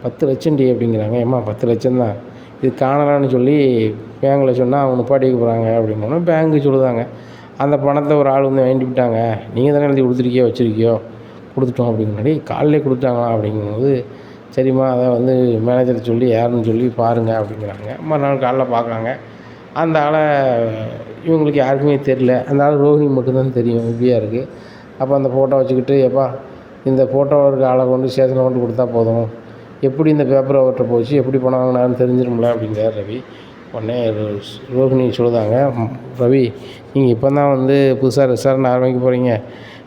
10 லட்சம் டி அப்படிங்கிறாங்க. ஏம்மா 10 லட்சம் தான், இது காணலான்னு சொல்லி பேங்கில் சொன்னால் அவங்க நிப்பாட்டி வைக்க போகிறாங்க அப்படின்னோன்னா பேங்க்கு சொல்லுதாங்க, அந்த பணத்தை ஒரு ஆள் வந்து வாங்கிட்டு விட்டாங்க, நீங்கள் தானே எழுதி கொடுத்துருக்கியோ வச்சுருக்கியோ, கொடுத்துட்டோம் அப்படிங்கிறாடி. காலையிலே கொடுத்தாங்களா அப்படிங்கும்போது, சரிம்மா அதை வந்து மேனேஜரை சொல்லி யாருன்னு சொல்லி பாருங்கள் அப்படிங்கிறாங்க. மறுநாள் காலைல பார்க்குறாங்க, அந்த ஆளை இவங்களுக்கு யாருக்குமே தெரில, அந்த ஆள் ரோஹிணி மட்டும்தான் தெரியும், இப்படியா இருக்குது. அப்போ அந்த ஃபோட்டோ வச்சுக்கிட்டு, எப்பா இந்த ஃபோட்டோ இருக்க ஆளை கொண்டு ஸ்டேஷனில் கொண்டு கொடுத்தா போதும், எப்படி இந்த பேப்பர் அவர்கிட்ட போச்சு, எப்படி பணம் வாங்கினாருன்னு தெரிஞ்சிடும்ல அப்படிங்கிறார் ரவி. உடனே ரோஹிணி சொல்லுதாங்க, ரவி நீங்கள் இப்போ தான் வந்து புதுசாக ரெஸ்டாரண்ட் ஆரம்பிக்க போகிறீங்க,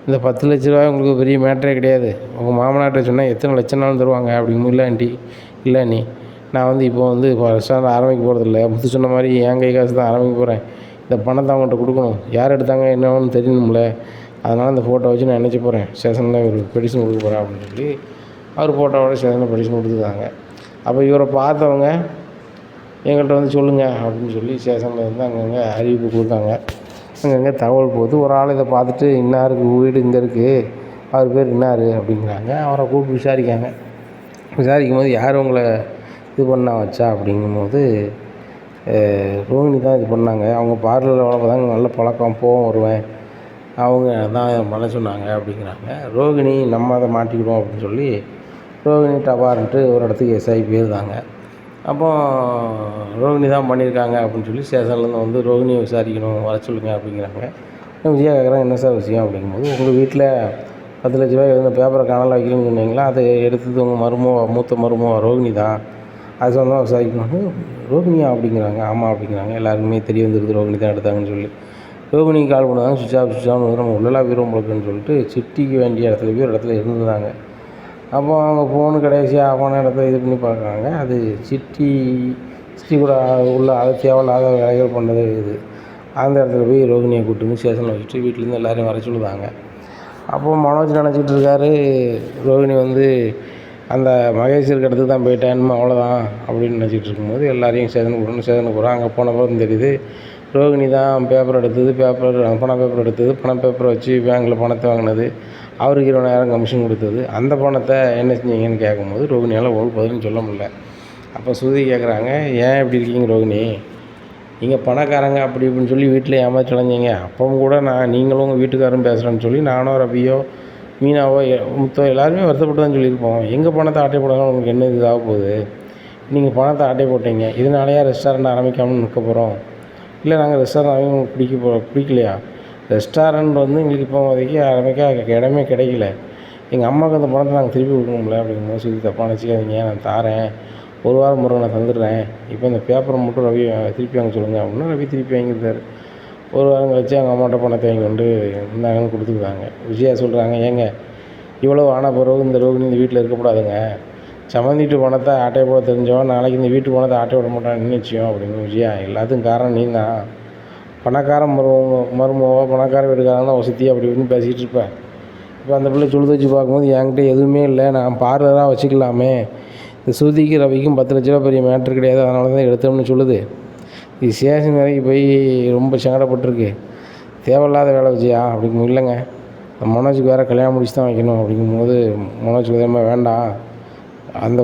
இந்த 10 லட்ச ரூபாய் உங்களுக்கு பெரிய மேட்டரே கிடையாது, உங்கள் மாமனார்ட்ட சொன்னால் எத்தனை லட்சம்னாலும் தருவாங்க அப்படிங்கும். இல்லை ஆண்டி இல்லை நீ, நான் வந்து இப்போ வந்து ரெஸ்டாரண்ட் ஆரம்பிக்க போகிறதில்ல, முத்து சொன்ன மாதிரி என் கை காசு தான் ஆரம்பிக்க போகிறேன், இந்த பணத்தை அவங்கள்ட்ட கொடுக்கணும், யார் எடுத்தாங்க என்னன்னு தெரியணும்ல, அதனால் இந்த ஃபோட்டோ வச்சு நான் நினச்சி போகிறேன், ஸ்டேஷனில் ஒரு பெடிஷன் கொடுக்க போகிறேன் அப்படின்னு சொல்லி அவர் ஃபோட்டோவோட ஸ்டேஷனில் பெடிஷன் கொடுத்துருக்காங்க. அப்போ இவரை பார்த்தவங்க எங்கள்கிட்ட வந்து சொல்லுங்கள் அப்படின்னு சொல்லி ஸ்டேஷனில் இருந்து அங்கங்கே அறிவிப்பு கொடுத்தாங்க. அங்கங்கே தகவல் போகுது, ஒரு ஆள் இதை பார்த்துட்டு இன்னாருக்கு வீடு இங்கே இருக்குது, அவர் பேர் இன்னார் அப்படிங்கிறாங்க. அவரை கூப்பிட்டு விசாரிக்காங்க. விசாரிக்கும் போது யார் உங்களை இது பண்ணா வச்சா அப்படிங்கும்போது, ரோஹிணி தான் இது பண்ணாங்க, அவங்க பார்லரில் வேலை பார்த்தாங்க, நல்ல பழக்கம், போவோம் வருவேன், அவங்க தான் பண்ண சொன்னாங்க அப்படிங்கிறாங்க. ரோகிணி நம்ம அதை மாட்டிக்கிடுவோம் அப்படின்னு சொல்லி ரோகிணி டபார்ன்ட்டு ஒரு இடத்துக்கு எஸ்ஐ போயிருந்தாங்க. அப்போ ரோகிணி தான் பண்ணியிருக்காங்க அப்படின்னு சொல்லி ஸ்டேஷன்லேருந்து வந்து ரோகிணியை விசாரிக்கணும், வர சொல்லுங்கள் அப்படிங்கிறாங்க. விஜயா கேட்குறாங்க, என்ன சார் விஷயம் அப்படிங்கும்போது, உங்கள் வீட்டில் 10 லட்ச ரூபாய் எழுந்த பேப்பரை காணாமல் வைக்கணும்னு சொன்னீங்களா, அதை எடுத்தது உங்கள் மூத்த மருமோ ரோகிணி தான், அது சொன்னால் விசாரிக்கணும். ரோகிணியா அப்படிங்கிறாங்க. ஆமாம் அப்படிங்கிறாங்க. எல்லாருக்குமே தெரிய வந்துருக்குது ரோகிணி தான் எடுத்தாங்கன்னு சொல்லி. ரோகிணிக்கு கால் பண்ணாங்க, சுவிட்ச் ஆஃப் வந்து நம்ம உள்ளலாம் வீரம் போக்குன்னு சொல்லிட்டு சிட்டிக்கு வேண்டிய இடத்துல போய் ஒரு இடத்துல இருந்துருந்தாங்க. அப்போ அவங்க ஃபோனு கடைசியாக போன இடத்த இது பண்ணி பார்க்குறாங்க, அது சிட்டி கூட உள்ள அது தேவையில்லாத வேலைகள் பண்ணது இது. அந்த இடத்துல போய் ரோகிணியை கூப்பிட்டு வந்து ஸ்டேஷனில் வச்சுட்டு வீட்டிலேருந்து எல்லோரையும் வர சொல்லுதாங்க. அப்போ மனோஜ் நினச்சிக்கிட்டு இருக்காரு, ரோகிணி வந்து அந்த மகேஷ் இருக்க இடத்துக்கு தான் போயிட்டேன், அவ்வளோதான் அப்படின்னு நினச்சிக்கிட்டு இருக்கும்போது எல்லாரையும் ஸ்டேஷனுக்கு போகிறோம். அங்கே போன பிறகு தெரியுது ரோகிணி தான் பேப்பர் எடுத்தது, பண பேப்பர் எடுத்தது, பண பேப்பரை வச்சு பேங்க்கில் பணத்தை வாங்கினது, அவருக்கு 20,000 கமிஷன் கொடுத்தது. அந்த பணத்தை என்ன செஞ்சீங்கன்னு கேட்கும்போது ரோகிணியால் ஒரு பதிலும் சொல்ல முடியல. அப்போ ஸ்ருதி கேட்குறாங்க, ஏன் இப்படி இருக்கீங்க ரோகிணி? நீங்கள் பணக்காரங்க அப்படி இப்படின்னு சொல்லி வீட்டில் ஏமாற்றி அலைஞ்சிங்க. அப்பவும் கூட நீங்களும் உங்கள் வீட்டுக்காரரும் பேசுகிறேன்னு சொல்லி நானோ, ரவியோ, மீனாவோ, முத்தோ எல்லாருமே வருத்தப்பட்டு தான் சொல்லியிருப்போம். எங்கள் பணத்தை ஆட்டை போடலாம் உங்களுக்கு என்ன இதாக போகுது? நீங்கள் பணத்தை ஆட்டை போட்டீங்க, இதனாலேயே ரெஸ்டாரண்ட் ஆரம்பிக்காமல் நிற்க போகிறோம்? இல்லை நாங்கள் ரெஸ்டாரண்ட் உங்களுக்கு பிடிக்கலையா? ரெஸ்டாரண்ட் வந்து எங்களுக்கு இப்போ ஆரம்பிக்க இடமே கிடைக்கல. எங்கள் அம்மாவுக்கு அந்த பணத்தை நாங்கள் திருப்பி கொடுக்கணும்ல அப்படிங்கும்போது சொல்லி தப்பாக நினச்சிக்காதீங்க, நான் தாரேன், ஒரு வாரம் முறை நான் தந்துடுறேன், இப்போ இந்த பேப்பரை மட்டும் ரவி திருப்பி வாங்க சொல்லுங்கள் அப்படின்னா ரவி திருப்பி வாங்கியிருந்தார். ஒரு வாரம் கழிச்சு அவங்க அம்மாட்ட பணத்தை வாங்கி கொண்டு இருந்தாங்கன்னு கொடுத்துருக்காங்க. விஜயா சொல்கிறாங்க, ஏங்க இவ்வளோ ஆன பிறகு இந்த ரோகிணி இந்த வீட்டில் இருக்கக்கூடாதுங்க, சம்மந்திட்டு பணத்தை ஆட்டை போட தெரிஞ்சவன் நாளைக்கு இந்த வீட்டு பணத்தை ஆட்டை விட மாட்டான்னு நிச்சயம் அப்படின்னு. விஜயா, எல்லாத்துக்கும் காரணம் நீ தான். பணக்கார மருமவோ பணக்கார வீட்டுக்காரங்க தான் வசதி அப்படி இப்படின்னு பேசிகிட்டு இருப்பேன். இப்போ அந்த பிள்ளை சுழுது வச்சு பார்க்கும்போது என்கிட்ட எதுவுமே இல்லை, நான் பார்லராக வச்சுக்கலாமே, இந்த ஸ்ருதிக்கு ரவிக்கும் 10 லட்ச ரூபா பெரிய மேட்ரு கிடையாது, அதனால தான் எடுத்தோம்னு சொல்லுது. இது ஸ்டேஷன் வரைக்கும் போய் ரொம்ப சங்கடப்பட்டிருக்கு. தேவையில்லாத வேலை விஜயா அப்படிங்கும். இல்லைங்க, மனோஜுக்கு வேறு கல்யாணம் முடிச்சு தான் வைக்கணும் அப்படிங்கும்போது மனோஜுக்கு இதே வேண்டாம், அந்த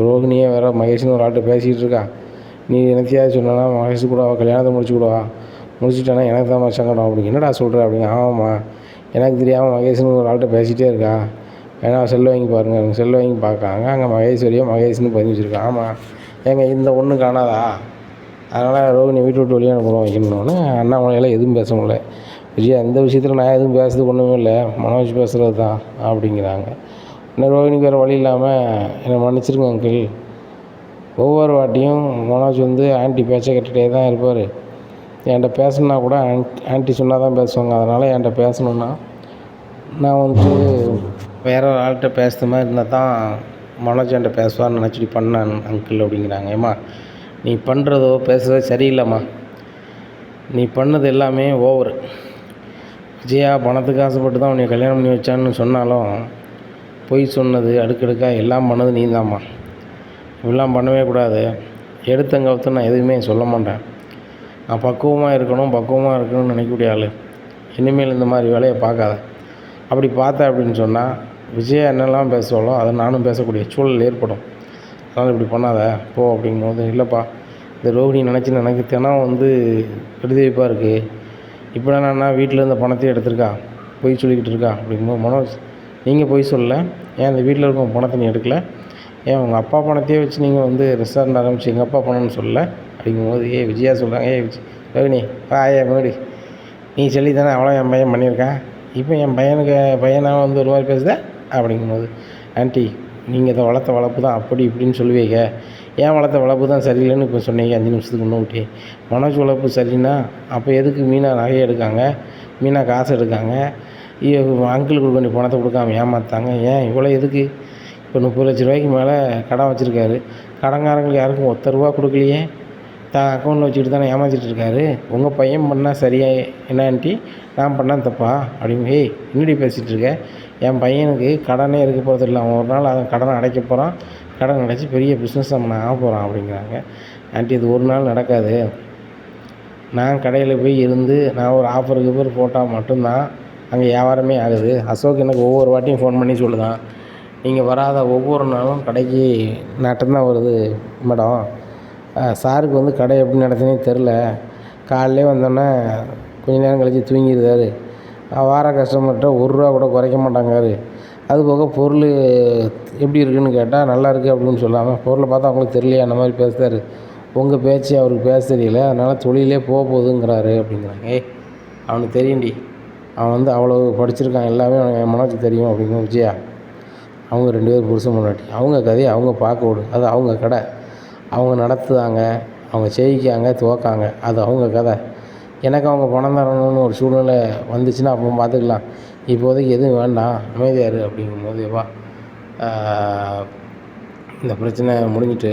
ரோகிணியே வேறு மகேஷ்னு ஒரு ஆள்கிட்ட பேசிக்கிட்டு இருக்கா, நீ எனத்தையாவது சொன்னா மகேஷ் கூட கல்யாணத்தை முடிச்சு கூடவா, முடிச்சுட்டானா எனக்கு தான் சங்கடம் அப்படி. என்னடா சொல்கிற அப்படிங்க. ஆமாம்மா, எனக்கு தெரியாமல் மகேஷ்னு ஒரு ஆள்கிட்ட பேசிகிட்டே இருக்கா, ஏன்னா செல்லு வாங்கி பாருங்கள், அவங்க செல்லு வாங்கி பார்க்காங்க, அங்கே மகேஷ்னு பதிவு வச்சுருக்கேன். ஆமாம் ஏங்க இந்த ஒன்றும் காணாதா, அதனால் ரோகிணி வீட்டு விட்டு வெளியே அனுப்பணும் வைக்கணும்னு அண்ணாமலையெல்லாம் எதுவும் பேச முடியல. விஜயா, இந்த விஷயத்தில் நான் எதுவும் பேசுறது ஒன்றுமே இல்லை, மனோஜ் பேசுகிறது தான் அப்படிங்கிறாங்க. இன்னும் ரோகிணிக்கு வேறு வழி இல்லாமல் என்னை மன்னிச்சிருங்க அங்கிள், ஒவ்வொரு வாட்டியும் மனோஜ் வந்து ஆன்ட்டி பேச்சை கேட்டுகிட்டே தான் இருப்பார். என்கிட்ட பேசணுன்னா கூட ஆன்ட்டி சொன்னால் தான் பேசுவாங்க, அதனால் என்கிட்ட பேசணுன்னா நான் வந்துட்டு வேறு ஒரு ஆள்கிட்ட பேசுகிற மாதிரி இருந்தால் தான் மனோஜ் என்கிட்ட பேசுவான்னு நினச்சிட்டு பண்ணேன் அங்கிள் அப்படிங்கிறாங்க. ஏம்மா, நீ பண்ணுறதோ பேசுகிறதோ சரியில்லைம்மா, நீ பண்ணது எல்லாமே ஓவர். விஜயா பணத்துக்கு ஆசைப்பட்டு தான் உன்னை கல்யாணம் பண்ணி வச்சான்னு சொன்னாலும் பொய் சொன்னது, அடுக்கடுக்காக எல்லாம் பண்ணது நீ தான்ம்மா. இப்படிலாம் பண்ணவே கூடாது. எடுத்தங்கவுத்து நான் எதுவுமே சொல்ல மாட்டேன். நான் பக்குவமாக இருக்கணும்னு நினைக்கக்கூடிய ஆள். இனிமேல் இந்த மாதிரி வேலையை பார்க்காத. அப்படி பார்த்தேன் அப்படின்னு சொன்னால் விஜயா என்னெல்லாம் பேசுவாளோ அதை நானும் பேசக்கூடிய சூழல் ஏற்படும். அதனால் இப்படி பண்ணாத போ அப்படிங்கும்போது, இல்லைப்பா இந்த ரோகிணி நினச்சி எனக்கு தினம் வந்து விடுதவிப்பாக இருக்குது, இப்போ என்னன்னா வீட்டில் இருந்த பணத்தையும் எடுத்திருக்கா, பொய் சொல்லிக்கிட்டு இருக்கா அப்படிங்கும்போது, மனோஜ் நீங்கள் பொய் சொல்லலை, ஏன் இந்த வீட்டில் இருக்க பணத்தை நீ எடுக்கலை, ஏன் உங்கள் அப்பா பணத்தையே வச்சு நீங்கள் வந்து ரெஸ்டாரண்ட் ஆரம்பிச்சு எங்கள் அப்பா பணம்னு சொல்லலை அப்படிங்கும்போது, விஜயா சொல்கிறாங்க, ரோகிணி ஆயா மேடி, நீ சொல்லி தானே அவ்வளோ என் பையன் பண்ணியிருக்கான், இப்போ என் பையனாக வந்து ஒரு மாதிரி பேசுதா அப்படிங்கும்போது, ஆன்ட்டி நீங்கள் இதை வளர்த்த வளர்ப்பு தான் அப்படி இப்படின்னு சொல்லுவீங்க, ஏன் வளர்த்த வளர்ப்பு தான் சரியில்லைன்னு இப்போ சொன்னீங்க 5 நிமிஷத்துக்கு முன்னாடி. மனோஜ் வளர்ப்பு சரின்னா அப்போ எதுக்கு மீனா நகை எடுக்காங்க, மீனா காசு எடுக்காங்க, அங்கிளுக்கு கொடுக்க வேண்டிய பணத்தை கொடுக்காம ஏமாற்றாங்க, ஏன் இவ்வளோ எதுக்கு? இப்போ 30 லட்ச ரூபாய்க்கு மேலே கடன் வச்சுருக்காரு, கடன்காரங்களுக்கு யாருக்கும் ₹1 கொடுக்கலையே, தான் அக்கௌண்ட்டில் வச்சுக்கிட்டு தானே ஏமாற்றிட்டு இருக்காரு. உங்கள் பையன் பண்ணால் சரியா என்ன ஆன்ட்டி, நான் பண்ணால் தப்பா அப்படின்னு. என்னடி பேசிகிட்டு இருக்கேன், என் பையனுக்கு கடனே இருக்க போகிறது இல்லை, அவன் ஒரு நாள் அதை கடனை அடைக்க போகிறான், கடன் அடைச்சி பெரிய பிஸ்னஸ் நம்ம ஆக போகிறான் அப்படிங்கிறாங்க. ஆன்ட்டி இது ஒரு நாள் நடக்காது, நான் கடையில் போய் இருந்து நான் ஒரு ஆஃபருக்கு போட்டால் மட்டும்தான் அங்கே வியாபாரமே ஆகுது. அசோக் எனக்கு ஒவ்வொரு வாட்டியும் ஃபோன் பண்ணி சொல்லுதான், நீங்கள் வராத ஒவ்வொரு நாளும் கடைக்கு நட்டம்தான் வருது மேடம், சாருக்கு வந்து கடை எப்படி நடத்துனே தெரில, காலையிலே வந்தோன்னே கொஞ்ச நேரம் கழித்து தூங்கிடுறாரு, வார கஸ்டமர்கிட்ட ₹1 கூட குறைக்க மாட்டாங்காரு, அதுபோக பொருள் எப்படி இருக்குதுன்னு கேட்டால் நல்லா இருக்குது அப்படின்னு சொல்லாமல் பொருளை பார்த்தா அவங்களுக்கு தெரியலையா அந்த மாதிரி பேசுகிறாரு, உங்கள் பேச்சு அவருக்கு பேச தெரியல, அதனால் தொழிலே போகுதுங்கிறாரு அப்படிங்கிறாங்க. அவனுக்கு தெரியும்டி, அவன் வந்து அவ்வளோ படிச்சிருக்கான், எல்லாமே என் மனசுக்கு தெரியும் அப்படிங்கிற விஜயா. அவங்க 2 பேர் புருஷன் முன்னாடி அவங்க கதையை அவங்க பார்க்க விடு, அது அவங்க கடை, அவங்க நடத்துதாங்க, அவங்க ஜெயிக்காங்க துவக்காங்க, அது அவங்க கதை. எனக்கு அவங்க பணம் தரணும்னு ஒரு சூழ்நிலை வந்துச்சுன்னா அப்போ பார்த்துக்கலாம், இப்போதைக்கு எதுவும் வேண்டாம் அமைதியாரு அப்படிங்கும்போது, இந்த பிரச்சனை முடிஞ்சிட்டு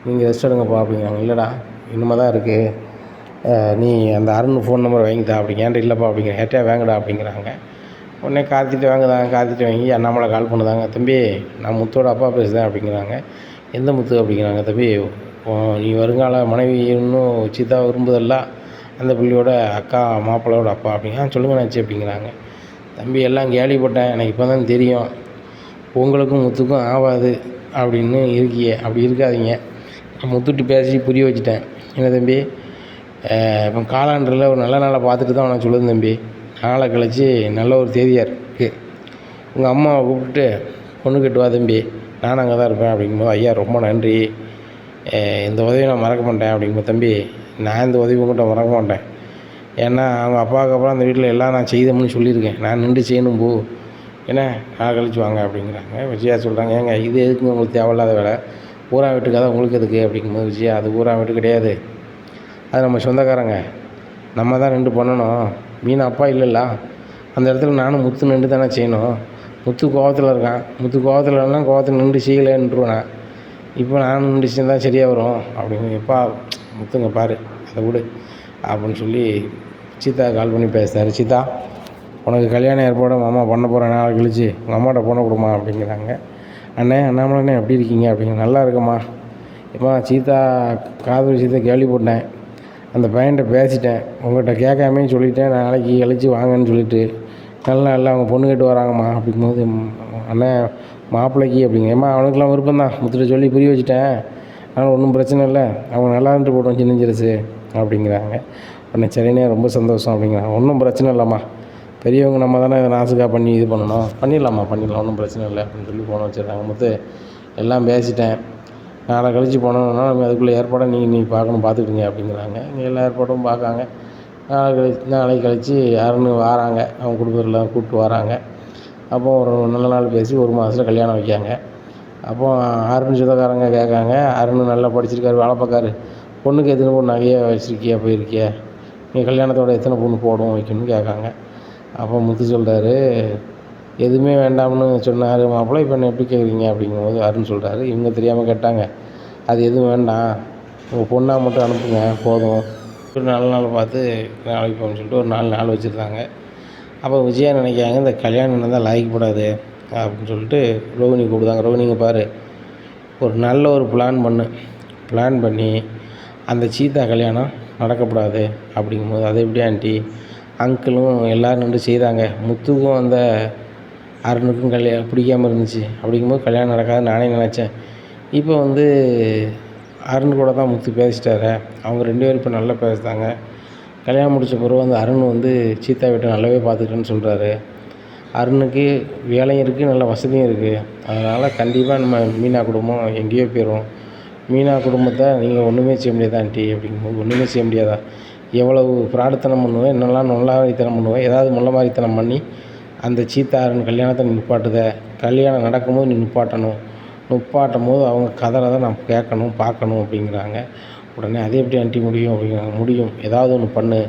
நீங்கள் ரெஸ்ட் எடுங்கப்பா அப்படிங்கிறாங்க. இல்லைடா இனிமே தான் இருக்குது, நீ அந்த அருண் ஃபோன் நம்பர் வாங்கித்தா அப்படிங்க. ஏன்ட்ட இல்லைப்பா அப்படிங்கிற, ஏட்டையா வாங்கடா அப்படிங்கிறாங்க. உடனே கார்த்திகிட்ட வாங்கி அண்ணாமலை கால் பண்ணுதாங்க, தம்பி நான் முத்தோட அப்பா பேசுகிறேன் அப்படிங்கிறாங்க. எந்த முத்து அப்படிங்கிறாங்க. தம்பி நீ வருங்கால மனைவி இன்னும் வச்சு தான் விரும்புதல்ல, அந்த பிள்ளையோட அக்கா மாப்பிள்ளையோட அப்பா அப்படிங்க. சொல்லுங்க என்னாச்சு அப்படிங்கிறாங்க. தம்பி எல்லாம் கேள்விப்பட்டேன், எனக்கு இப்போ தான் தெரியும், உங்களுக்கும் முத்துக்கும் ஆகாது அப்படின்னு இருக்கியே, அப்படி இருக்காதீங்க. முத்துட்டு பேசி புரிய வச்சுட்டேன். என்ன தம்பி, இப்போ காலாண்டில் ஒரு நல்ல நாளை பார்த்துட்டு தான் உனக்கு சொல்லுது தம்பி. நாளை கழிச்சு நல்ல ஒரு தேதியாக இருக்குது, உங்கள் அம்மாவை கூப்பிட்டு பொண்ணு கட்டு வா தம்பி, நானும் அங்கே தான் இருப்பேன் அப்படிங்கும்போது, ஐயா ரொம்ப நன்றி, இந்த உதவியை நான் மறக்க மாட்டேன் அப்படிங்கும்போது, தம்பி நான் இந்த உதவி உங்கள்கிட்ட மறக்க மாட்டேன். ஏன்னா அவங்க அப்பாவுக்கு அப்புறம் அந்த வீட்டில் எல்லாம் நான் செய்தோம்னு சொல்லியிருக்கேன், நான் நின்று செய்யணும் போ, ஏன்னா நாள் கழிச்சு வாங்க அப்படிங்கிறாங்க. விஜயா சொல்கிறாங்க, ஏங்க இது எதுக்குங்க உங்களுக்கு தேவையில்லாத வேலை, ஊரா வீட்டுக்காக உங்களுக்கு எதுக்கு அப்படிங்கும்போது, விஜயா அது ஊரா வீட்டு கிடையாது, அது நம்ம சொந்தக்காரங்க, நம்ம தான் நின்று பண்ணணும். மீன் அப்பா இல்லைல்ல, அந்த இடத்துல நானும் முத்து நின்று தானே செய்யணும். முத்து கோவத்தில் இருக்கான், முத்து கோவத்தில் இல்லைன்னா கோவத்தில் நின்று செய்யலைன்றுவேன். இப்போ நான் நின்று செஞ்சால் சரியாக வரும் அப்படின்னு. எப்பா முத்துங்க பாரு, அதை விடு அப்படின்னு சொல்லி சீதா கால் பண்ணி பேசுகிறாரு. சீதா, உனக்கு கல்யாணம் ஏற்பாடு மாமா பண்ண போகிறேன், நாளை கழிச்சு உங்கள் அம்மாட்ட பொண்ணை கொடுமா அப்படிங்கிறாங்க. அண்ணே அண்ணாமலைண்ணே எப்படி இருக்கீங்க அப்படிங்க. நல்லா இருக்கம்மா. இப்போ சீதா காதல் விஷயத்தை கேள்விப்பட்டேன், அந்த பையன்கிட்ட பேசிட்டேன், உங்கள்கிட்ட கேட்காமே சொல்லிட்டேன், நாளைக்கு கழிச்சு வாங்கன்னு சொல்லிட்டு நல்ல நாளில் அவங்க பொண்ணு கேட்டு வராங்கம்மா அப்படிங்கும்போது, அண்ணன் மாப்பிள்ளைக்கு அப்படிங்க. ஏம்மா அவனுக்கெல்லாம் விருப்பம் தான், முத்துட்ட சொல்லி புரிய வச்சுட்டேன், அதனால் ஒன்றும் பிரச்சனை இல்லை, அவங்க நல்லா இருந்துட்டு போட்டோம் சின்ன சிறுசு அப்படிங்கிறாங்க. உடனே சரிண்ணே ரொம்ப சந்தோஷம் அப்படிங்கிறாங்க. ஒன்றும் பிரச்சனை இல்லைம்மா, பெரியவங்க நம்ம தானே இதை நாசுக்காக பண்ணி இது பண்ணணும், பண்ணிடலாம்மா பண்ணிடலாம், ஒன்றும் பிரச்சனை இல்லை அப்படின்னு சொல்லி போன வச்சுருக்காங்க. முத்து எல்லாம் பேசிட்டேன், நாளை கழிச்சு போனோம்னா நம்ம அதுக்குள்ளே ஏற்பாடை நீங்கள் பார்க்கணும், பார்த்துக்கிட்டீங்க அப்படிங்கிறாங்க. இங்கே எல்லா ஏற்பாடும் பார்க்காங்க. நாளைக்கு கழிச்சு அருண் வராங்க, அவங்க குடும்பத்தில் கூப்பிட்டு வராங்க. அப்போ ஒரு நல்ல நாள் பேசி ஒரு மாதத்துல கல்யாணம் வைக்காங்க. அப்போ அருண் சொந்தக்காரங்க கேட்காங்க, அருண் நல்லா படிச்சிருக்காரு, வேலை பார்க்காரு, பொண்ணுக்கு எத்தனை பொண்ணு நகையே வச்சுருக்கியா, போயிருக்கியா, நீங்கள் கல்யாணத்தோட எத்தனை பொண்ணு போடும் வைக்கணும்னு கேட்காங்க. அப்போ முத்து சொல்கிறாரு, எதுவுமே வேண்டாம்னு சொன்னார் மாப்பிள்ளை, இப்போ என்ன எப்படி கேட்குறீங்க அப்படிங்கும்போது அருண் சொல்கிறாரு, இவங்க தெரியாமல் கேட்டாங்க, அது எதுவும் வேண்டாம், உங்கள் பொண்ணாக மட்டும் அனுப்புங்க போதும், ஒரு நல்ல நாள் பார்த்து நாளைக்கு போகணும்னு சொல்லிட்டு ஒரு 4 நாள் வச்சுருந்தாங்க. அப்போ விஜயா நினைக்காங்க, இந்த கல்யாணம் நடந்தால் லாய்க்கப்படாது அப்படின்னு சொல்லிட்டு ரோகிணி கூப்பிடுதாங்க. ரோகிணிங்க பாரு, ஒரு நல்ல ஒரு பிளான் பண்ணி அந்த சீதா கல்யாணம் நடக்கக்கூடாது அப்படிங்கும்போது, அது எப்படி ஆண்டி, அங்கிளும் எல்லோரும் நின்று செய்தாங்க, முத்துக்கும் அந்த அருணுக்கும் கல்யாணம் பிடிக்காமல் இருந்துச்சு, அப்படிங்கும்போது கல்யாணம் நடக்காதுன்னு நானே நினச்சேன். இப்போ வந்து அருண் கூட தான் முத்து பேசிட்டாரு, அவங்க 2 பேரும் இப்போ நல்லா பேசுகிறாங்க. கல்யாணம் முடித்த பிறகு அந்த அருண் வந்து சீதா வீட்டை நல்லாவே பார்த்துக்கிட்டேன்னு சொல்கிறாரு. அருணுக்கு வேலையும் இருக்குது, நல்ல வசதியும் இருக்குது, அதனால் கண்டிப்பாக நம்ம மீனா குடும்பம் எங்கேயோ போயிடும். மீனா குடும்பத்தை நீங்கள் ஒன்றுமே செய்ய முடியாதா ஆண்டி அப்படிங்கும்போது, ஒன்றுமே செய்ய முடியாதா, எவ்வளவு ஃப்ராடுத்தனம் பண்ணுவேன், என்னெல்லாம் நொல்லாரித்தனம் பண்ணுவேன், ஏதாவது முள்ள மாதிரித்தனம் பண்ணி அந்த சீதா அருண் கல்யாணத்தை நீ நிப்பாட்டுத, கல்யாணம் நடக்கும்போது நீ நிப்பாட்டும் போது அவங்க கதரை தான் நான் கேட்கணும் பார்க்கணும் அப்படிங்கிறாங்க. உடனே அது எப்படி ஆண்டி முடியும் அப்படிங்கிறாங்க. முடியும், ஏதாவது ஒன்று பண்ணு,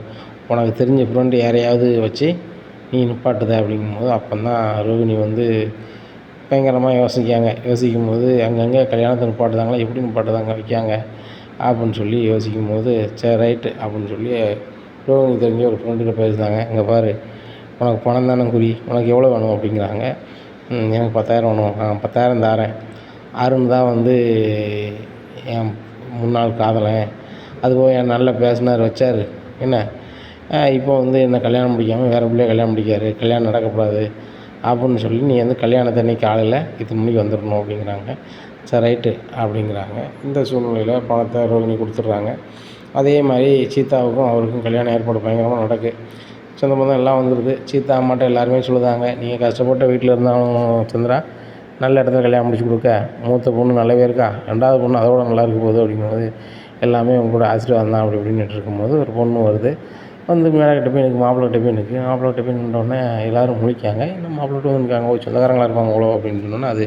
உனக்கு தெரிஞ்ச ஃப்ரெண்டு யாரையாவது வச்சு நீ நிப்பாட்டுத அப்படிங்கும்போது, அப்போந்தான் ரோகிணி வந்து பயங்கரமாக யோசிக்கும்போது, அங்கங்கே கல்யாணத்தை நிப்பாட்டுதாங்களா, எப்படி நிப்பாட்டுதாங்க வைக்காங்க அப்படின்னு சொல்லி யோசிக்கும்போது, சரி ரைட்டு அப்படின்னு சொல்லி ரோகிணி தெரிஞ்ச ஒரு ஃப்ரெண்டுகிட்ட பேசுகிறாங்க. இங்கே பாரு, உனக்கு பணம் தானே குறி, உனக்கு எவ்வளோ வேணும் அப்படிங்கிறாங்க. எனக்கு 10,000 வேணும், 10,000 தாரேன். அருண் தான் வந்து என் முன்னாள் காதலன், அதுபோக என் நல்லா பேசினார் வச்சார், என்ன இப்போ வந்து என்ன கல்யாணம் முடிக்காமல் வேறு பிள்ளைய கல்யாணம் முடிக்காரு, கல்யாணம் நடக்கக்கூடாது அப்படின்னு சொல்லி நீ வந்து கல்யாணத்தை அன்றைக்கி காலையில் 10 மணிக்கு வந்துடணும் அப்படிங்கிறாங்க. சரி ரைட்டு அப்படிங்கிறாங்க. இந்த சூழ்நிலையில் பணத்தை ரோகிணி கொடுத்துட்றாங்க. அதே மாதிரி சீதாவுக்கும் அவருக்கும் கல்யாணம் ஏற்பாடு பயங்கரமாக நடக்கு. சொந்த பந்தம் எல்லாம் வந்துடுது. சீதா அம்மாட்ட எல்லாருமே சொல்லுதாங்க, நீங்கள் கஷ்டப்பட்ட வீட்டில் இருந்தாலும் சந்திரா, நல்ல இடத்துல கல்யாணம் முடிச்சு கொடுக்க, மூத்த பொண்ணு நல்லாவே இருக்கா, 2வது பொண்ணு அதோட நல்லா இருக்க போகுது அப்படிங்கும்போது, எல்லாமே உங்களோட ஆசீர்வாதம் தான் அப்படி இப்படின்னு இருக்கும்போது ஒரு பொண்ணு வருது. வந்து மேலேக்கிட்ட போய் எனக்கு மாப்பிள்ளைகிட்ட போய் நின்றோடனே எல்லோரும் முழிக்காங்க. இன்னும் மாப்பிள்ளைகிட்ட வந்து நிற்காங்க, ஓ சொந்தக்காரங்களாக இருப்பாங்க அவ்வளோ அப்படின்னு சொன்னோன்னே அது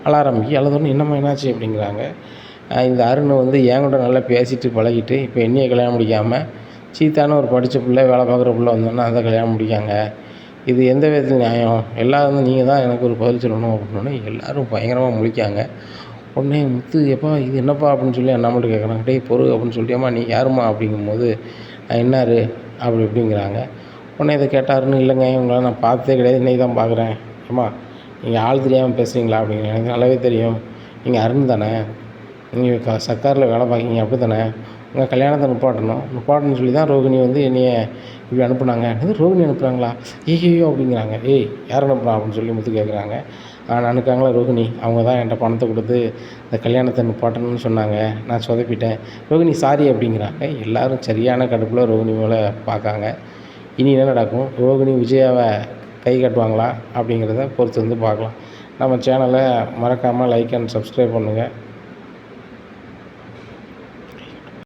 அழ ஆரம்பிக்கு. அழுதோடனே என்னம்மா என்னாச்சு அப்படிங்கிறாங்க. இந்த அருண் வந்து என் கூட நல்லா பேசிட்டு பழகிட்டு இப்போ என்னையை கல்யாணம் முடிக்காமல் சீதான்னு ஒரு படித்த பிள்ளை, வேலை பார்க்குற பிள்ளை வந்தோன்னா அதை கல்யாணம் முடிக்காங்க, இது எந்த விதத்தில் நியாயம், எல்லோரும் வந்து நீங்கள் தான் எனக்கு ஒரு பதில் சொல்லணும் அப்படின்னோடனே எல்லோரும் பயங்கரமாக முழிக்காங்க. உடனே முத்து, எப்பா இது என்னப்பா அப்படின்னு சொல்லி அண்ணாமலை கேட்குறாங்க. டேய் பொறு அப்படின்னு சொல்லிட்டியாம்மா, நீ யாரும்மா அப்படிங்கும்போது, என்னாரு அப்படி இப்படிங்கிறாங்க. உடனே இதை கேட்டாருன்னு, இல்லைங்க இவங்கள நான் பார்த்ததே கிடையாது, இன்றைக்கி தான் பார்க்குறேன். ஏம்மா நீங்கள் ஆள் தெரியாமல் பேசுகிறீங்களா அப்படிங்கிற. எனக்கு நல்லாவே தெரியும், நீங்கள் அருண் தானே, நீங்கள் சர்க்காரில் வேலை பார்க்கிங்க அப்படி தானே, உங்கள் கல்யாணத்தை நிப்பாட்டணும்னு சொல்லி தான் ரோகிணி வந்து என்னைய இப்படி அனுப்புனாங்க. என்னது ரோகிணி அனுப்புகிறாங்களா? ஐய்யய்யோ அப்படிங்கிறாங்க. ஏய் யார் அனுப்புனா அப்படின்னு சொல்லி முத்து கேட்குறாங்க. அனுப்புனாங்களா ரோகிணி. அவங்க தான் என்கிட்ட பணத்தை கொடுத்து இந்த கல்யாணத்தை நிப்பாட்டணும்னு சொன்னாங்க. நான் சொதப்பிட்டேன். ரோகிணி சாரி அப்படிங்கிறாங்க. எல்லோரும் சரியான கடுப்பில் ரோகிணி மேலே பார்க்காங்க. இனி என்ன நடக்கும்? ரோகிணி விஜயாவை கை காட்டுவாங்களா அப்படிங்கிறத பொறுத்து வந்து பார்க்கலாம். நம்ம சேனலை மறக்காமல் லைக் அண்ட் சப்ஸ்கிரைப் பண்ணுங்கள்.